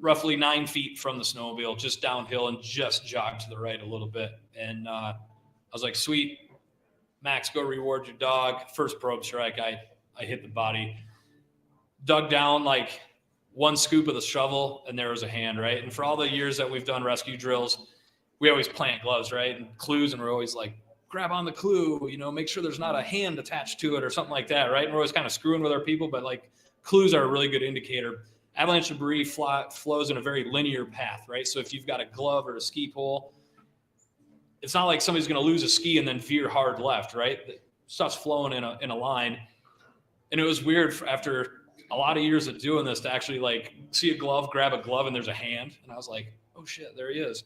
roughly 9 feet from the snowmobile, just downhill, and just jogged to the right a little bit. And I was like, sweet, Max, go reward your dog. First probe strike, I hit the body, dug down like one scoop of the shovel, and there was a hand, right? And for all the years that we've done rescue drills, we always plant gloves, right? And clues, and we're always like, grab on the clue, make sure there's not a hand attached to it or something like that, right? And we're always kind of screwing with our people, but like, clues are a really good indicator. Avalanche debris flows in a very linear path, right? So if you've got a glove or a ski pole, it's not like somebody's going to lose a ski and then veer hard left, right? The stuff's flowing in a line. And it was weird after a lot of years of doing this to actually like see a glove, grab a glove, and there's a hand. And I was like, oh shit, there he is.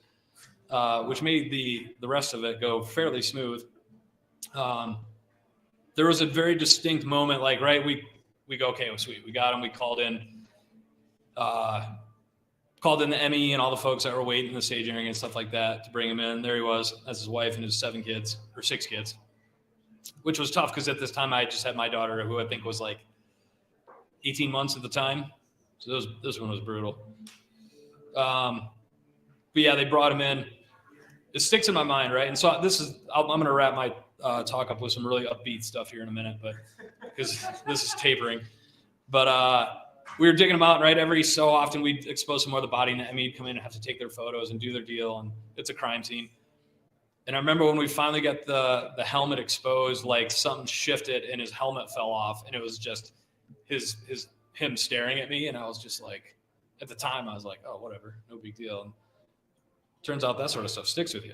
Which made the rest of it go fairly smooth. There was a very distinct moment, like, right, we go, okay, well, sweet, we got him. We called in the ME and all the folks that were waiting in the stage area and stuff like that to bring him in. There he was, as his wife and his 6 kids, which was tough because at this time I just had my daughter, who I think was like 18 months at the time. So this one was brutal. But yeah, they brought him in. It sticks in my mind, right? And so I'm going to wrap my talk up with some really upbeat stuff here in a minute, but because this is tapering. But we were digging them out, right? Every so often we'd expose some more of the body, and we'd come in and have to take their photos and do their deal, and it's a crime scene. And I remember when we finally got the helmet exposed, like something shifted and his helmet fell off, and it was just him staring at me, and I was just like, at the time I was like, oh, whatever, no big deal. And turns out that sort of stuff sticks with you.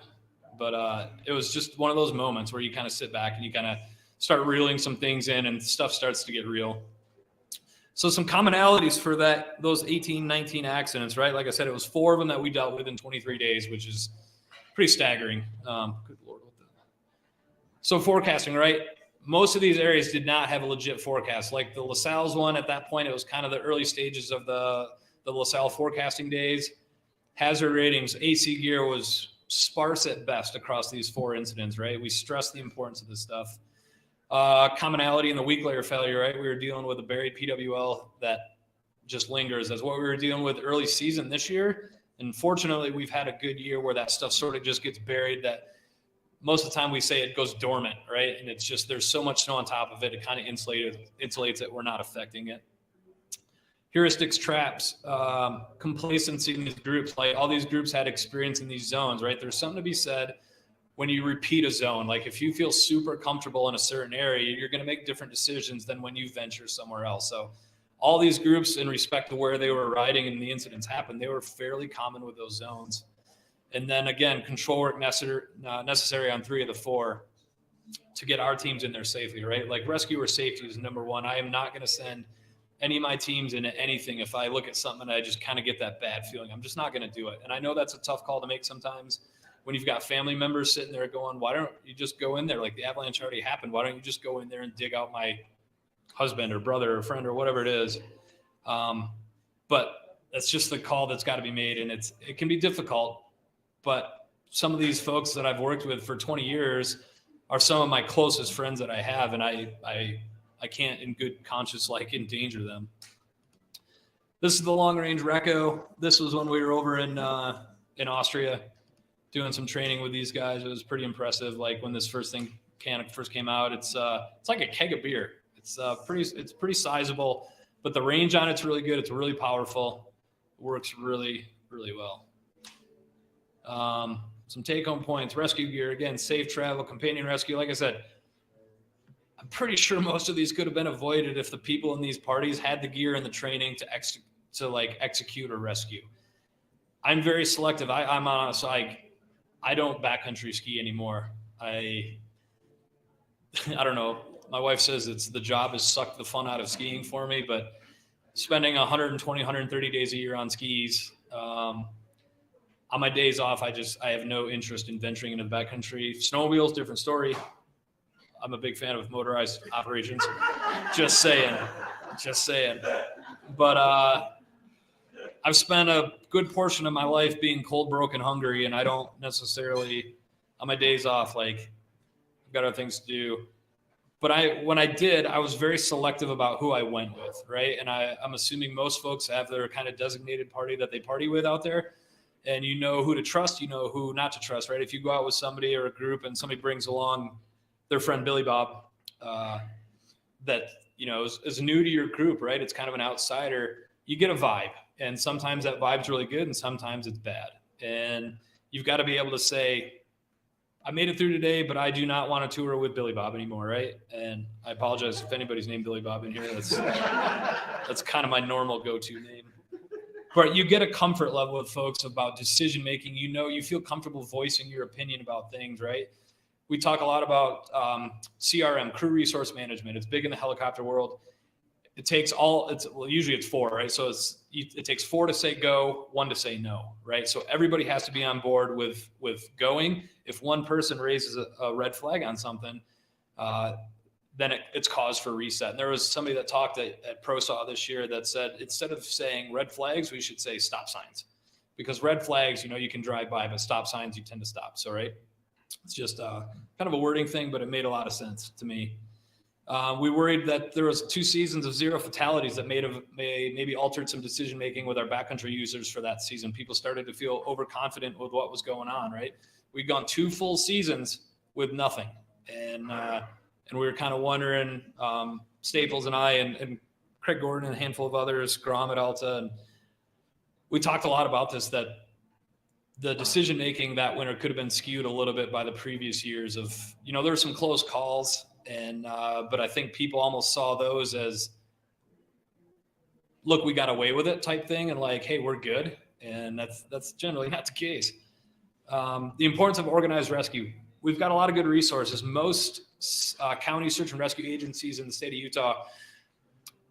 But it was just one of those moments where you kind of sit back and you kind of start reeling some things in and stuff starts to get real. So some commonalities for those 18, 19 accidents, right? Like I said, it was 4 of them that we dealt with in 23 days, which is pretty staggering. Good Lord. So forecasting, right? Most of these areas did not have a legit forecast. Like the LaSalle's one, at that point, it was kind of the early stages of the LaSalle forecasting days. Hazard ratings, AC gear was sparse at best across these 4 incidents, right? We stress the importance of this stuff. Commonality in the weak layer failure, right? We were dealing with a buried PWL that just lingers as what we were dealing with early season this year. And fortunately, we've had a good year where that stuff sort of just gets buried, that most of the time we say it goes dormant, right? And it's just, there's so much snow on top of it, it kind of insulates it. We're not affecting it. Heuristics, traps, complacency in these groups. Like all these groups had experience in these zones, right? There's something to be said when you repeat a zone. Like if you feel super comfortable in a certain area, you're going to make different decisions than when you venture somewhere else. So all these groups, in respect to where they were riding and the incidents happened, they were fairly common with those zones. And then again, control work necessary on 3 of the 4 to get our teams in there safely, right? Like rescuer safety is number 1. I am not going to send any of my teams into anything if I look at something and I just kind of get that bad feeling. I'm just not going to do it. And I know that's a tough call to make sometimes when you've got family members sitting there going, why don't you just go in there? Like the avalanche already happened. Why don't you just go in there and dig out my husband or brother or friend or whatever it is? But that's just the call that's got to be made. And it can be difficult, but some of these folks that I've worked with for 20 years are some of my closest friends that I have. And I can't in good conscience, like endanger them. This is the long range Reco. This was when we were over in Austria doing some training with these guys. It was pretty impressive. Like when this first came out, it's like a keg of beer. It's pretty sizable, but the range on it's really good. It's really powerful. It works really, really well. Some take-home points, rescue gear, again, safe travel, companion rescue. Like I said, I'm pretty sure most of these could have been avoided if the people in these parties had the gear and the training to execute or rescue. I'm very selective. I'm honest. I don't backcountry ski anymore. I don't know. My wife says the job has sucked the fun out of skiing for me, but spending 120, 130 days a year on skis, on my days off, I have no interest in venturing into the backcountry. Snowmobiles, different story. I'm a big fan of motorized operations. Just saying. But I've spent a good portion of my life being cold, broken, hungry, and I don't necessarily, on my days off, like I've got other things to do. But when I did, I was very selective about who I went with, right? And I'm assuming most folks have their kind of designated party that they party with out there. And you know who to trust, you know who not to trust, right? If you go out with somebody or a group and somebody brings along their friend Billy Bob, that is new to your group, right? It's kind of an outsider. You get a vibe, and sometimes that vibe's really good, and sometimes it's bad. And you've got to be able to say, I made it through today, but I do not want to tour with Billy Bob anymore, right? And I apologize if anybody's named Billy Bob in here. That's kind of my normal go-to name. But you get a comfort level with folks about decision making. You feel comfortable voicing your opinion about things, right? We talk a lot about CRM, crew resource management. It's big in the helicopter world. It takes usually it's 4, right? So it takes 4 to say go, 1 to say no, right? So everybody has to be on board with going. If one person raises a red flag on something, then it's cause for reset. And there was somebody that talked at ProSaw this year that said, instead of saying red flags, we should say stop signs, because red flags, you can drive by, but stop signs, you tend to stop. So, right. It's just kind of a wording thing, but it made a lot of sense to me. We worried that there was 2 seasons of 0 fatalities that maybe altered some decision-making with our backcountry users for that season. People started to feel overconfident with what was going on, right? We'd gone 2 full seasons with nothing. And we were kind of wondering, Staples and I and Craig Gordon and a handful of others, Grom at Alta, and we talked a lot about this, that the decision-making that winter could have been skewed a little bit by the previous years of, there were some close calls, and but I think people almost saw those as, look, we got away with it type thing, and like, hey, we're good. And that's generally not the case. The importance of organized rescue. We've got a lot of good resources. Most county search and rescue agencies in the state of Utah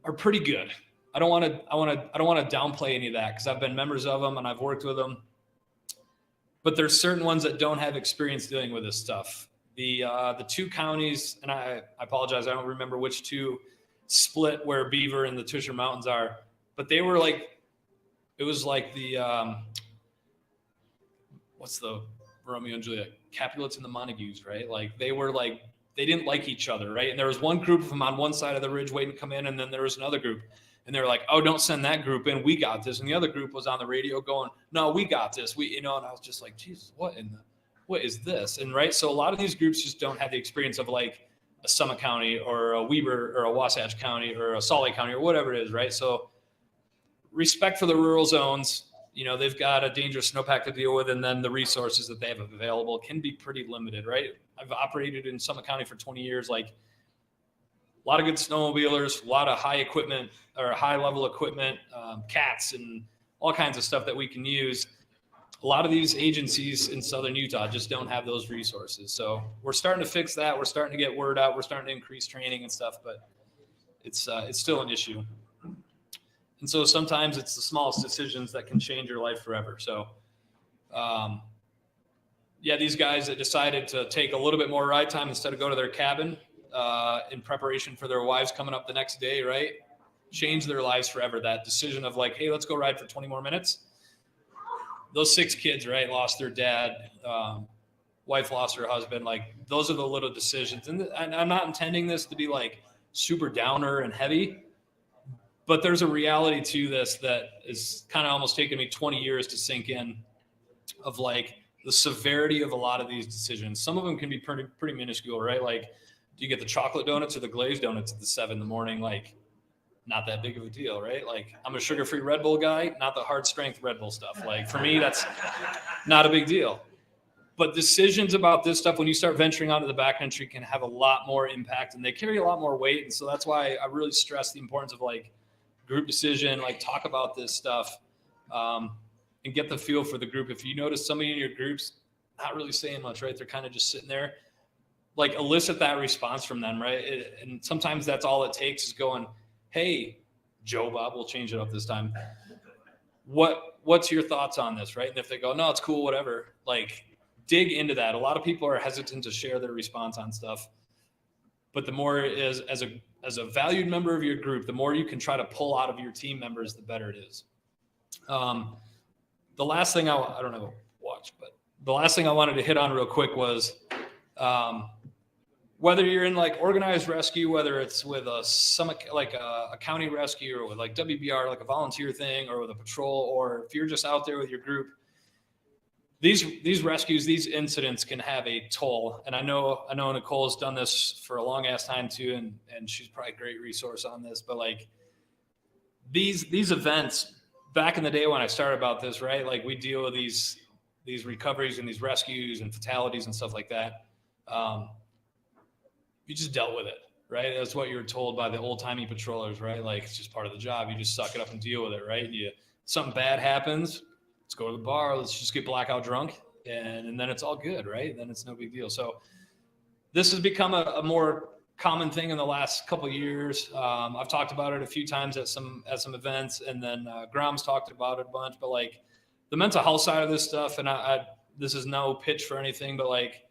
are pretty good. I don't want to downplay any of that, because I've been members of them and I've worked with them. But there's certain ones that don't have experience dealing with this stuff. The 2 counties, and I apologize, I don't remember which 2 split where Beaver and the Tusher Mountains are, but they were like, it was like the what's the Romeo and Juliet, Capulets and the Montagues, right? Like they didn't like each other, right? And there was one group of them on one side of the ridge waiting to come in, and then there was another group. And they were like, oh, don't send that group in. We got this. And the other group was on the radio going, no, we got this. And I was just like, Jesus, what is this? And right. So a lot of these groups just don't have the experience of like a Summit County or a Weber or a Wasatch County or a Salt Lake County or whatever it is. Right. So respect for the rural zones. They've got a dangerous snowpack to deal with. And then the resources that they have available can be pretty limited. Right. I've operated in Summit County for 20 years. Like, a lot of good snowmobilers, a lot of high equipment or high level equipment, cats and all kinds of stuff that we can use. A lot of these agencies in Southern Utah just don't have those resources. So we're starting to fix that. We're starting to get word out. We're starting to increase training and stuff, but it's still an issue. And so sometimes it's the smallest decisions that can change your life forever. So, these guys that decided to take a little bit more ride time instead of go to their cabin, in preparation for their wives coming up the next day, right? Change their lives forever. That decision of like, hey, let's go ride for 20 more minutes. Those 6 kids, right, lost their dad. Wife lost her husband. Like, those are the little decisions. And I'm not intending this to be like super downer and heavy, but there's a reality to this that is kind of almost taken me 20 years to sink in, of like the severity of a lot of these decisions. Some of them can be pretty minuscule, right? Like, do you get the chocolate donuts or the glazed donuts at the 7 a.m? Like, not that big of a deal, right? Like, I'm a sugar-free Red Bull guy, not the hard strength Red Bull stuff. Like, for me, that's not a big deal. But decisions about this stuff, when you start venturing onto the backcountry, can have a lot more impact, and they carry a lot more weight. And so that's why I really stress the importance of like group decision, like talk about this stuff, and get the feel for the group. If you notice somebody in your group's not really saying much, right? They're kind of just sitting there. Like, elicit that response from them, right? And sometimes that's all it takes is going, hey, Joe Bob, we'll change it up this time. What's your thoughts on this, right? And if they go, no, it's cool, whatever, like, dig into that. A lot of people are hesitant to share their response on stuff. But the more is, as a valued member of your group, the more you can try to pull out of your team members, the better it is. The last thing I don't know, watch, but the last thing I wanted to hit on real quick was, whether you're in like organized rescue, whether it's with a summit, like a county rescue, or with like WBR, like a volunteer thing, or with a patrol, or if you're just out there with your group, these rescues, these incidents can have a toll. And I know Nicole's done this for a long ass time too. And she's probably a great resource on this, but like these events back in the day when I started about this, right? Like, we deal with these recoveries and these rescues and fatalities and stuff like that. You just dealt with it, right? That's what you were told by the old timey patrollers, right? Like, it's just part of the job. You just suck it up and deal with it, right? Something bad happens, let's go to the bar, let's just get blackout drunk, and then it's all good, right? Then it's no big deal. So this has become a more common thing in the last couple of years. I've talked about it a few times at some events, and then Grom's talked about it a bunch. But like the mental health side of this stuff, and I this is no pitch for anything, but like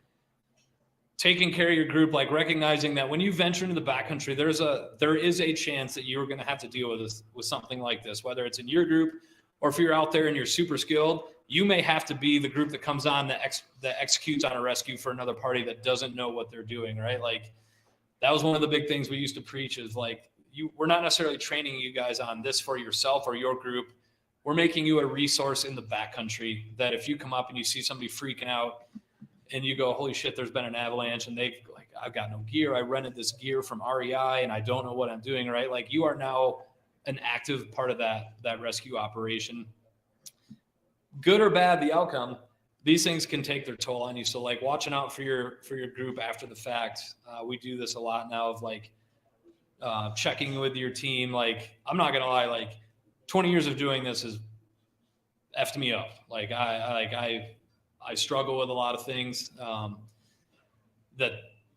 taking care of your group, like recognizing that when you venture into the backcountry, there is a chance that you're going to have to deal with something like this, whether it's in your group or if you're out there and you're super skilled, you may have to be the group that comes on that executes on a rescue for another party that doesn't know what they're doing, right? Like, that was one of the big things we used to preach is like, we're not necessarily training you guys on this for yourself or your group. We're making you a resource in the backcountry that if you come up and you see somebody freaking out and you go, holy shit, there's been an avalanche, and I've got no gear. I rented this gear from REI and I don't know what I'm doing, right? Like, you are now an active part of that rescue operation. Good or bad, the outcome, these things can take their toll on you. So like watching out for your group after the fact. We do this a lot now of like checking with your team. Like, I'm not going to lie, like 20 years of doing this has effed me up. Like I struggle with a lot of things, that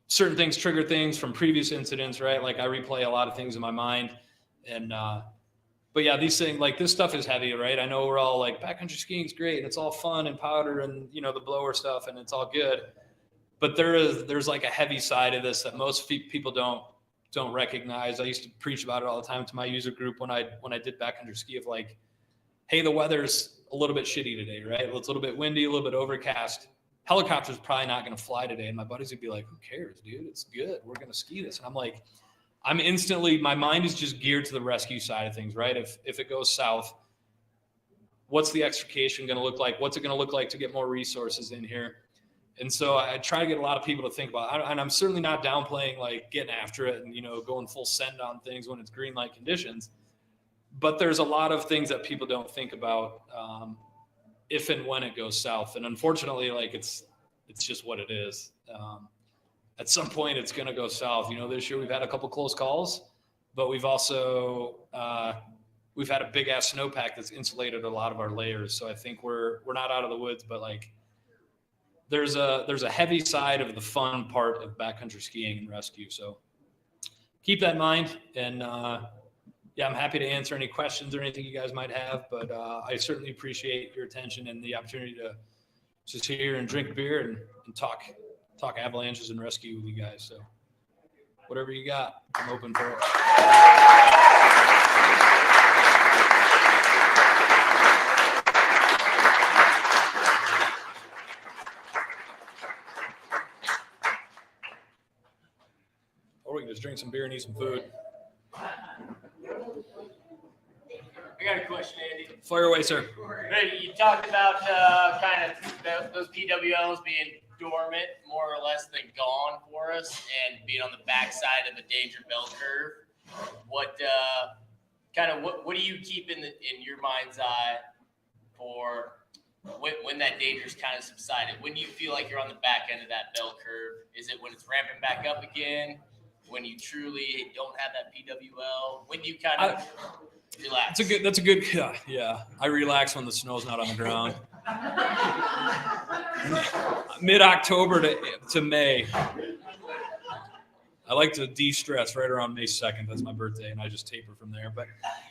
certain things trigger things from previous incidents, right? Like, I replay a lot of things in my mind. And, but yeah, these things, like, this stuff is heavy, right? I know we're all like, backcountry skiing is great. It's all fun and powder and, the blower stuff, and it's all good. But there's like a heavy side of this that most people don't recognize. I used to preach about it all the time to my user group when I did backcountry ski of like, hey, the weather's a little bit shitty today, right? It's a little bit windy, a little bit overcast. helicopter's probably not going to fly today. And my buddies would be like, who cares, dude? It's good. We're going to ski this. And I'm like, my mind is just geared to the rescue side of things, right? If it goes south, what's the extrication going to look like? What's it going to look like to get more resources in here? And so I try to get a lot of people to think about it. And I'm certainly not downplaying like getting after it and, going full send on things when it's green light conditions. But there's a lot of things that people don't think about if and when it goes south. And unfortunately, like it's just what it is. At some point it's going to go south. This year we've had a couple close calls, but we've also, we've had a big ass snowpack that's insulated a lot of our layers. So I think we're not out of the woods, but like there's a heavy side of the fun part of backcountry skiing and rescue. So keep that in mind. And I'm happy to answer any questions or anything you guys might have, but I certainly appreciate your attention and the opportunity to just sit here and drink beer and talk avalanches and rescue with you guys. So whatever you got, I'm open for it. Or we can just drink some beer and eat some food. I got a question, Andy. Fire away, sir. Hey, you talked about kind of those PWLs being dormant, more or less than gone for us, and being on the backside of the danger bell curve. What what do you keep in your mind's eye for when that danger's kind of subsided? When do you feel like you're on the back end of that bell curve? Is it when it's ramping back up again? When you truly don't have that PWL? When do you kind of relax? That's a good, yeah. I relax when the snow's not on the ground. Mid-October to May. I like to de-stress right around May 2nd. That's my birthday, and I just taper from there. But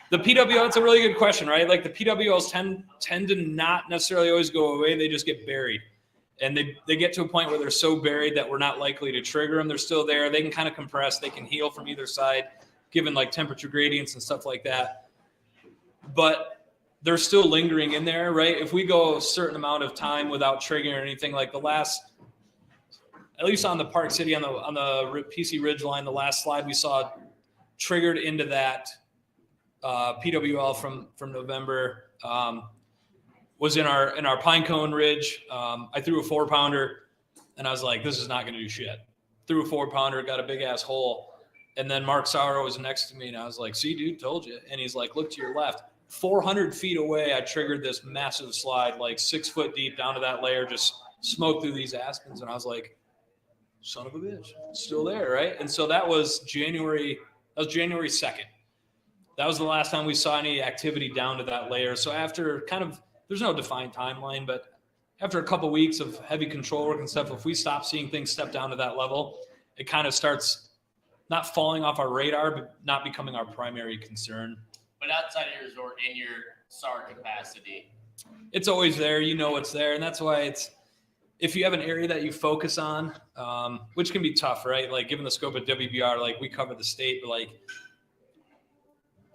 the PWL, it's a really good question, right? Like the PWLs tend to not necessarily always go away. They just get buried. And they get to a point where they're so buried that we're not likely to trigger them. They're still there. They can kind of compress. They can heal from either side, given like temperature gradients and stuff like that. But they're still lingering in there, right? If we go a certain amount of time without triggering or anything, like the last, at least on the Park City, on the PC Ridge line, the last slide we saw triggered into that PWL from November. Was in our Pinecone Ridge. I threw a 4-pounder and I was like, this is not going to do shit. Threw a 4-pounder, got a big ass hole. And then Mark Sauer was next to me and I was like, see, dude, told you. And he's like, look to your left. 400 feet away, I triggered this massive slide, like 6 foot deep down to that layer, just smoked through these aspens. And I was like, son of a bitch, it's still there, right? And so that was January 2nd. That was the last time we saw any activity down to that layer. So after there's no defined timeline, but after a couple of weeks of heavy control work and stuff, if we stop seeing things step down to that level, it kind of starts not falling off our radar, but not becoming our primary concern. But outside of your resort, in your SAR capacity, it's always there. It's there. And that's why if you have an area that you focus on, which can be tough, right? Like given the scope of WBR, like we cover the state, but like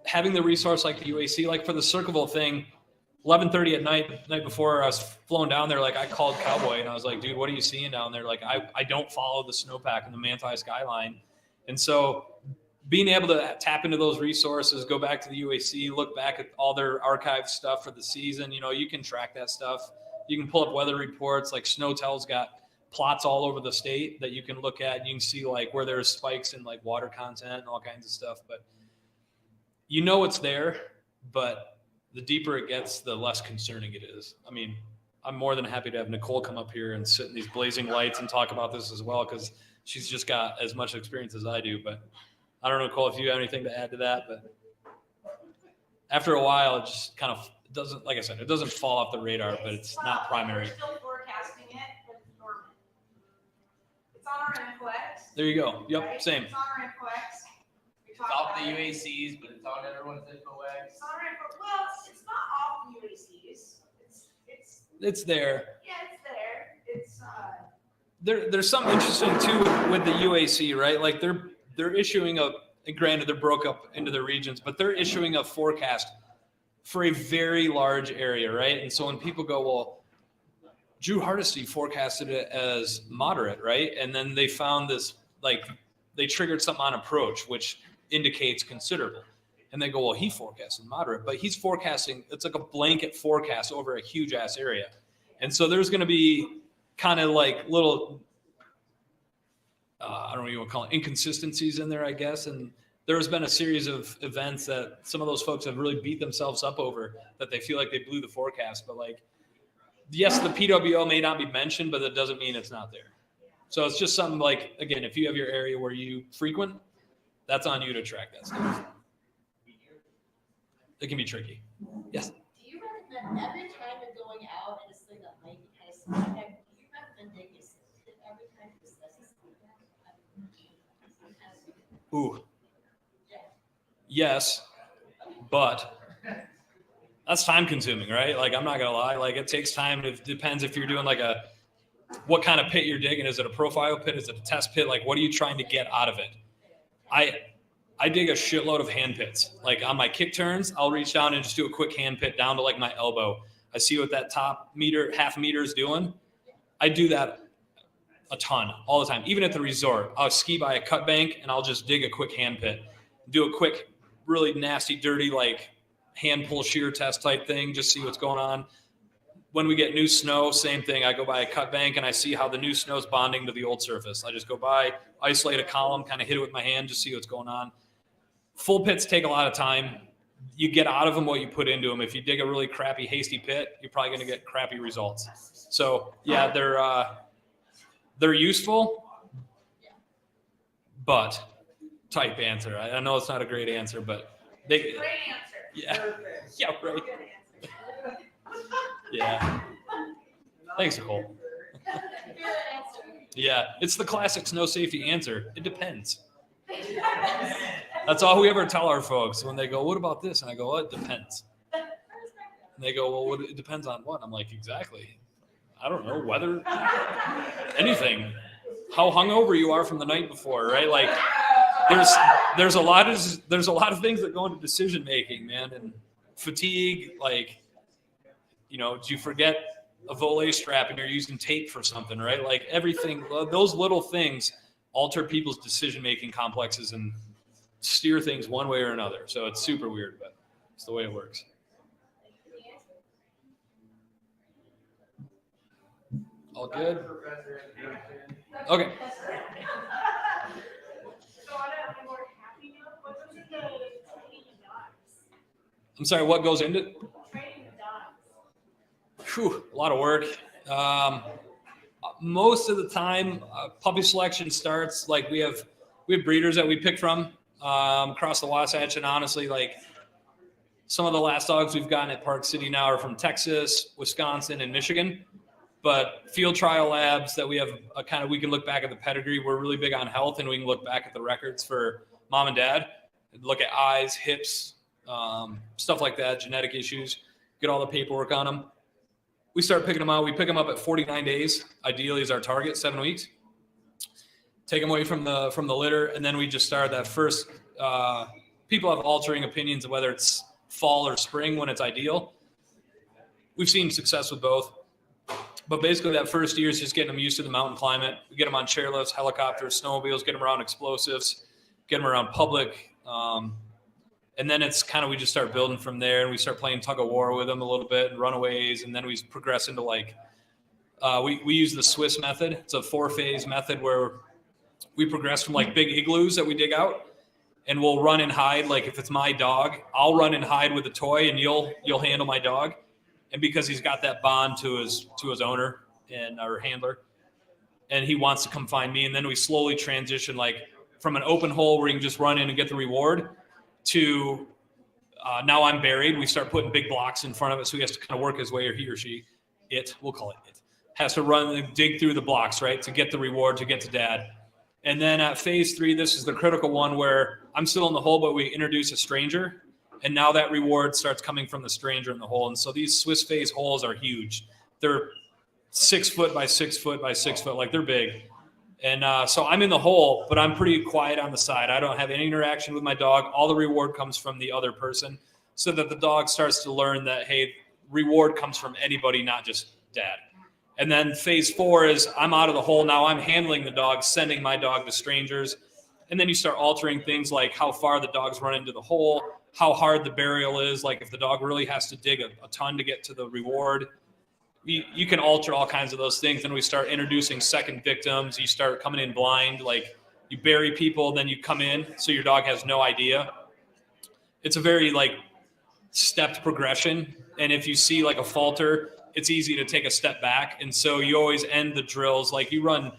having the resource like the UAC, like for the Circleville thing, 11:30 at night before I was flown down there, like I called Cowboy and I was like, dude, what are you seeing down there? Like I don't follow the snowpack and the Manti skyline. And so being able to tap into those resources, go back to the UAC, look back at all their archived stuff for the season, you can track that stuff. You can pull up weather reports, like SnowTel's got plots all over the state that you can look at. And you can see like where there's spikes in like water content and all kinds of stuff. But it's there, but the deeper it gets, the less concerning it is. I mean, I'm more than happy to have Nicole come up here and sit in these blazing lights and talk about this as well, because she's just got as much experience as I do. But I don't know, Nicole, if you have anything to add to that. But after a while, it just kind of doesn't, like I said, it doesn't fall off the radar, but it's not primary. We're still forecasting it, but it's dormant. It's on our NFOX. There you go. Yep, right? same. It's on our NFOX. it's off the UACs, but it's on everyone's InfoX. It's on our NFOX. Well, it's not off the UACs. It's there. Yeah, it's there. It's There's something interesting too with the UAC, right? Like they're issuing granted they're broke up into the regions, but they're issuing a forecast for a very large area, right? And so when people go, well, Drew Hardesty forecasted it as moderate, right? And then they found this, like, they triggered something on approach, which indicates considerable. And they go, well, he forecasted moderate, but he's forecasting, it's like a blanket forecast over a huge ass area. And so there's going to be kind of like little, I don't know what you want to call it, inconsistencies in there, I guess. And there's been a series of events that some of those folks have really beat themselves up over, that they feel like they blew the forecast. But like, yes, the PWO may not be mentioned, but that doesn't mean it's not there. So it's just something like, again, if you have your area where you frequent, that's on you to track that stuff. It can be tricky. Yes. Do you recommend every time you're going out and it's like a might be kind of suspect, do you recommend taking a sensitive every time you assess a suspect? Ooh. Yes, but that's time consuming, right? Like, I'm not going to lie. Like, it takes time. It depends if you're doing like what kind of pit you're digging. Is it a profile pit? Is it a test pit? Like, what are you trying to get out of it? I dig a shitload of hand pits. Like, on my kick turns, I'll reach down and just do a quick hand pit down to like my elbow. I see what that top meter, half meter is doing. I do that a ton, all the time. Even at the resort, I'll ski by a cut bank and I'll just dig a quick hand pit, do a quick, really nasty, dirty, like hand pull shear test type thing, just see what's going on. When we get new snow, same thing. I go by a cut bank and I see how the new snow is bonding to the old surface. I just go by, isolate a column, kind of hit it with my hand, just see what's going on. Full pits take a lot of time. You get out of them what you put into them. If you dig a really crappy, hasty pit, you're probably going to get crappy results. So yeah, they're useful, but type answer. I know it's not a great answer, but they. Great answer. Yeah. Yeah. Right. Yeah. Thanks, Nicole. Yeah, it's the classic snow safety answer. It depends. That's all we ever tell our folks when they go, what about this? And I go, well, it depends. And they go, well, it depends on what? I'm like, exactly. I don't know, weather, anything. How hungover you are from the night before, right? Like, there's a lot of things that go into decision making, man, and fatigue. Like, you know, do you forget a volet strap and you're using tape for something, right? Like, everything, those little things alter people's decision making complexes and steer things one way or another. So it's super weird, but it's the way it works. All good? Okay. So on a more happy note, what goes into training dogs? I'm sorry, what goes into Training dogs. Whew, a lot of work. Most of the time, puppy selection starts, like we have breeders that we pick from across the Wasatch, and honestly, like, some of the last dogs we've gotten at Park City now are from Texas, Wisconsin, and Michigan. But field trial labs that we have we can look back at the pedigree. We're really big on health, and we can look back at the records for mom and dad, look at eyes, hips, stuff like that, genetic issues, get all the paperwork on them. We start picking them out. We pick them up at 49 days. Ideally is our target, 7 weeks. Take them away from the litter, and then we just start that first. People have altering opinions of whether it's fall or spring when it's ideal. We've seen success with both. But basically that first year is just getting them used to the mountain climate. We get them on chairlifts, helicopters, snowmobiles, get them around explosives, get them around public. And then it's kind of, we just start building from there, and we start playing tug of war with them a little bit and runaways. And then we progress into like, we use the Swiss method. It's a 4-phase method where we progress from like big igloos that we dig out, and we'll run and hide. Like, if it's my dog, I'll run and hide with a toy, and you'll handle my dog. And because he's got that bond to his owner and our handler, and he wants to come find me. And then we slowly transition, like, from an open hole where you can just run in and get the reward to now I'm buried. We start putting big blocks in front of it. So he has to kind of work his way, or he or she, we'll call it it, has to run and dig through the blocks, right, to get the reward, to get to dad. And then at phase 3, this is the critical one where I'm still in the hole, but we introduce a stranger. And now that reward starts coming from the stranger in the hole. And so these Swiss phase holes are huge. They're 6 foot by 6 foot by 6 foot. Like, they're big. And so I'm in the hole, but I'm pretty quiet on the side. I don't have any interaction with my dog. All the reward comes from the other person, so that the dog starts to learn that, hey, reward comes from anybody, not just dad. And then phase 4 is I'm out of the hole. Now I'm handling the dog, sending my dog to strangers. And then you start altering things like how far the dogs run into the hole, how hard the burial is. Like if the dog really has to dig a ton to get to the reward, you can alter all kinds of those things. Then we start introducing second victims. You start coming in blind, like you bury people, then you come in, so your dog has no idea. It's a very like stepped progression. And if you see like a falter, it's easy to take a step back. And so you always end the drills, like you run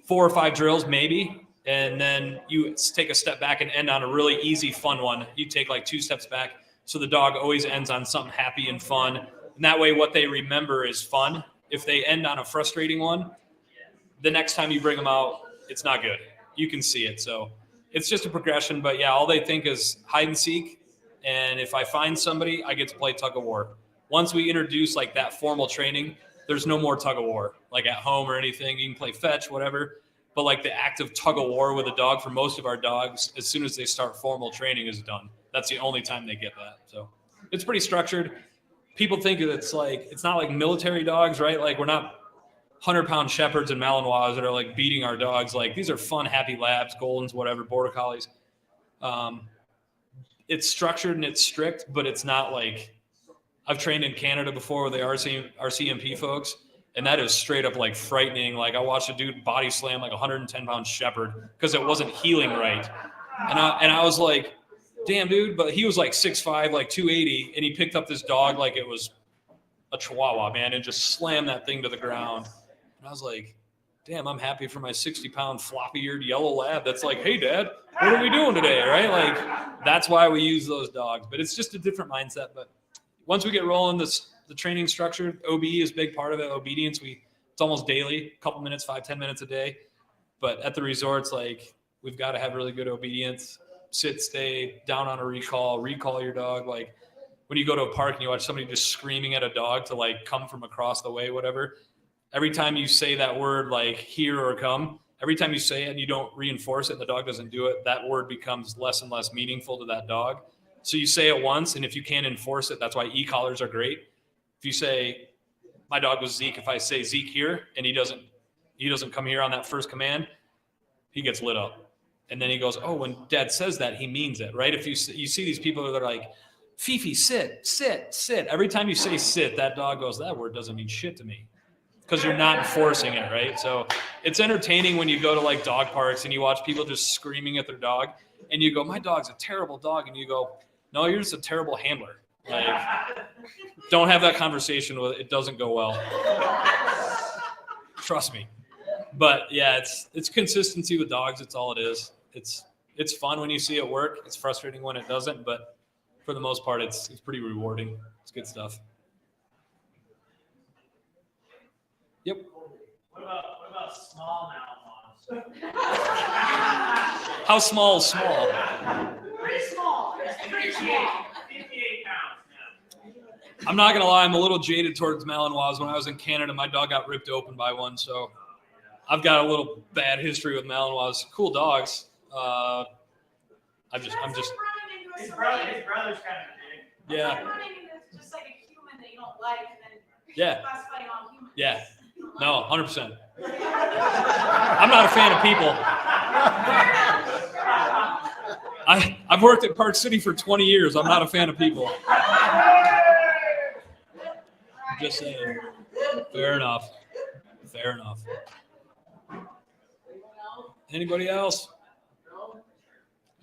4 or 5 drills maybe, and then you take a step back and end on a really easy, fun one. You take like 2 steps back. So the dog always ends on something happy and fun. And that way what they remember is fun. If they end on a frustrating one, the next time you bring them out, it's not good. You can see it. So it's just a progression. But yeah, all they think is hide and seek. And if I find somebody, I get to play tug of war. Once we introduce like that formal training, there's no more tug of war, like at home or anything. You can play fetch, whatever. But like the active tug of war with a dog for most of our dogs, as soon as they start formal training is done. That's the only time they get that. So it's pretty structured. People think it's like, it's not like military dogs, right? Like we're not 100-pound shepherds and Malinois that are like beating our dogs. Like these are fun, happy labs, Goldens, whatever, border collies. It's structured and it's strict, but it's not like, I've trained in Canada before with the RCMP folks, and that is straight up like frightening. Like I watched a dude body slam like a 110-pound shepherd because it wasn't healing right. And I was like, damn dude, but he was like 6'5", like 280, and he picked up this dog like it was a Chihuahua, man, and just slammed that thing to the ground. And I was like, damn, I'm happy for my 60-pound floppy-eared yellow lab that's like, hey, Dad, what are we doing today, right? Like, that's why we use those dogs. But it's just a different mindset. But once we get rolling, the training structure, OB is a big part of it. Obedience, it's almost daily, a couple minutes, 5-10 minutes a day. But at the resorts, like, we've got to have really good obedience. Sit, stay, down on a recall your dog. Like, when you go to a park and you watch somebody just screaming at a dog to, like, come from across the way, whatever, every time you say that word, like here or come, every time you say it and you don't reinforce it and the dog doesn't do it, that word becomes less and less meaningful to that dog. So you say it once, and if you can't enforce it, that's why e-collars are great. If you say, my dog was Zeke, if I say Zeke here and he doesn't come here on that first command, he gets lit up. And then he goes, oh, when Dad says that, he means it, right? If you see these people that are like, Fifi, sit, sit, sit. Every time you say sit, that dog goes, that word doesn't mean shit to me. Because you're not enforcing it, right? So it's entertaining when you go to like dog parks and you watch people just screaming at their dog and you go, my dog's a terrible dog. And you go, no, you're just a terrible handler. Like, don't have that conversation with it. It doesn't go well. Trust me. But yeah, it's consistency with dogs. It's all it is. It's fun when you see it work. It's frustrating when it doesn't, but for the most part, it's pretty rewarding. It's good stuff. Yep. What about small Malinois? How small is small? Pretty small. Pretty small. 58 pounds now. I'm not going to lie. I'm a little jaded towards Malinois. When I was in Canada, my dog got ripped open by one. So I've got a little bad history with Malinois. Cool dogs. I'm just. His brother's kind of big. Yeah. Running into just like a human that you don't like, and then Yeah. classifying all humans. Yeah. No, 100%. I'm not a fan of people. I've worked at Park City for 20 years. I'm not a fan of people. Just saying. Fair enough. Fair enough. Anybody else?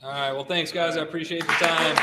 All right. Well, thanks, guys. I appreciate the time.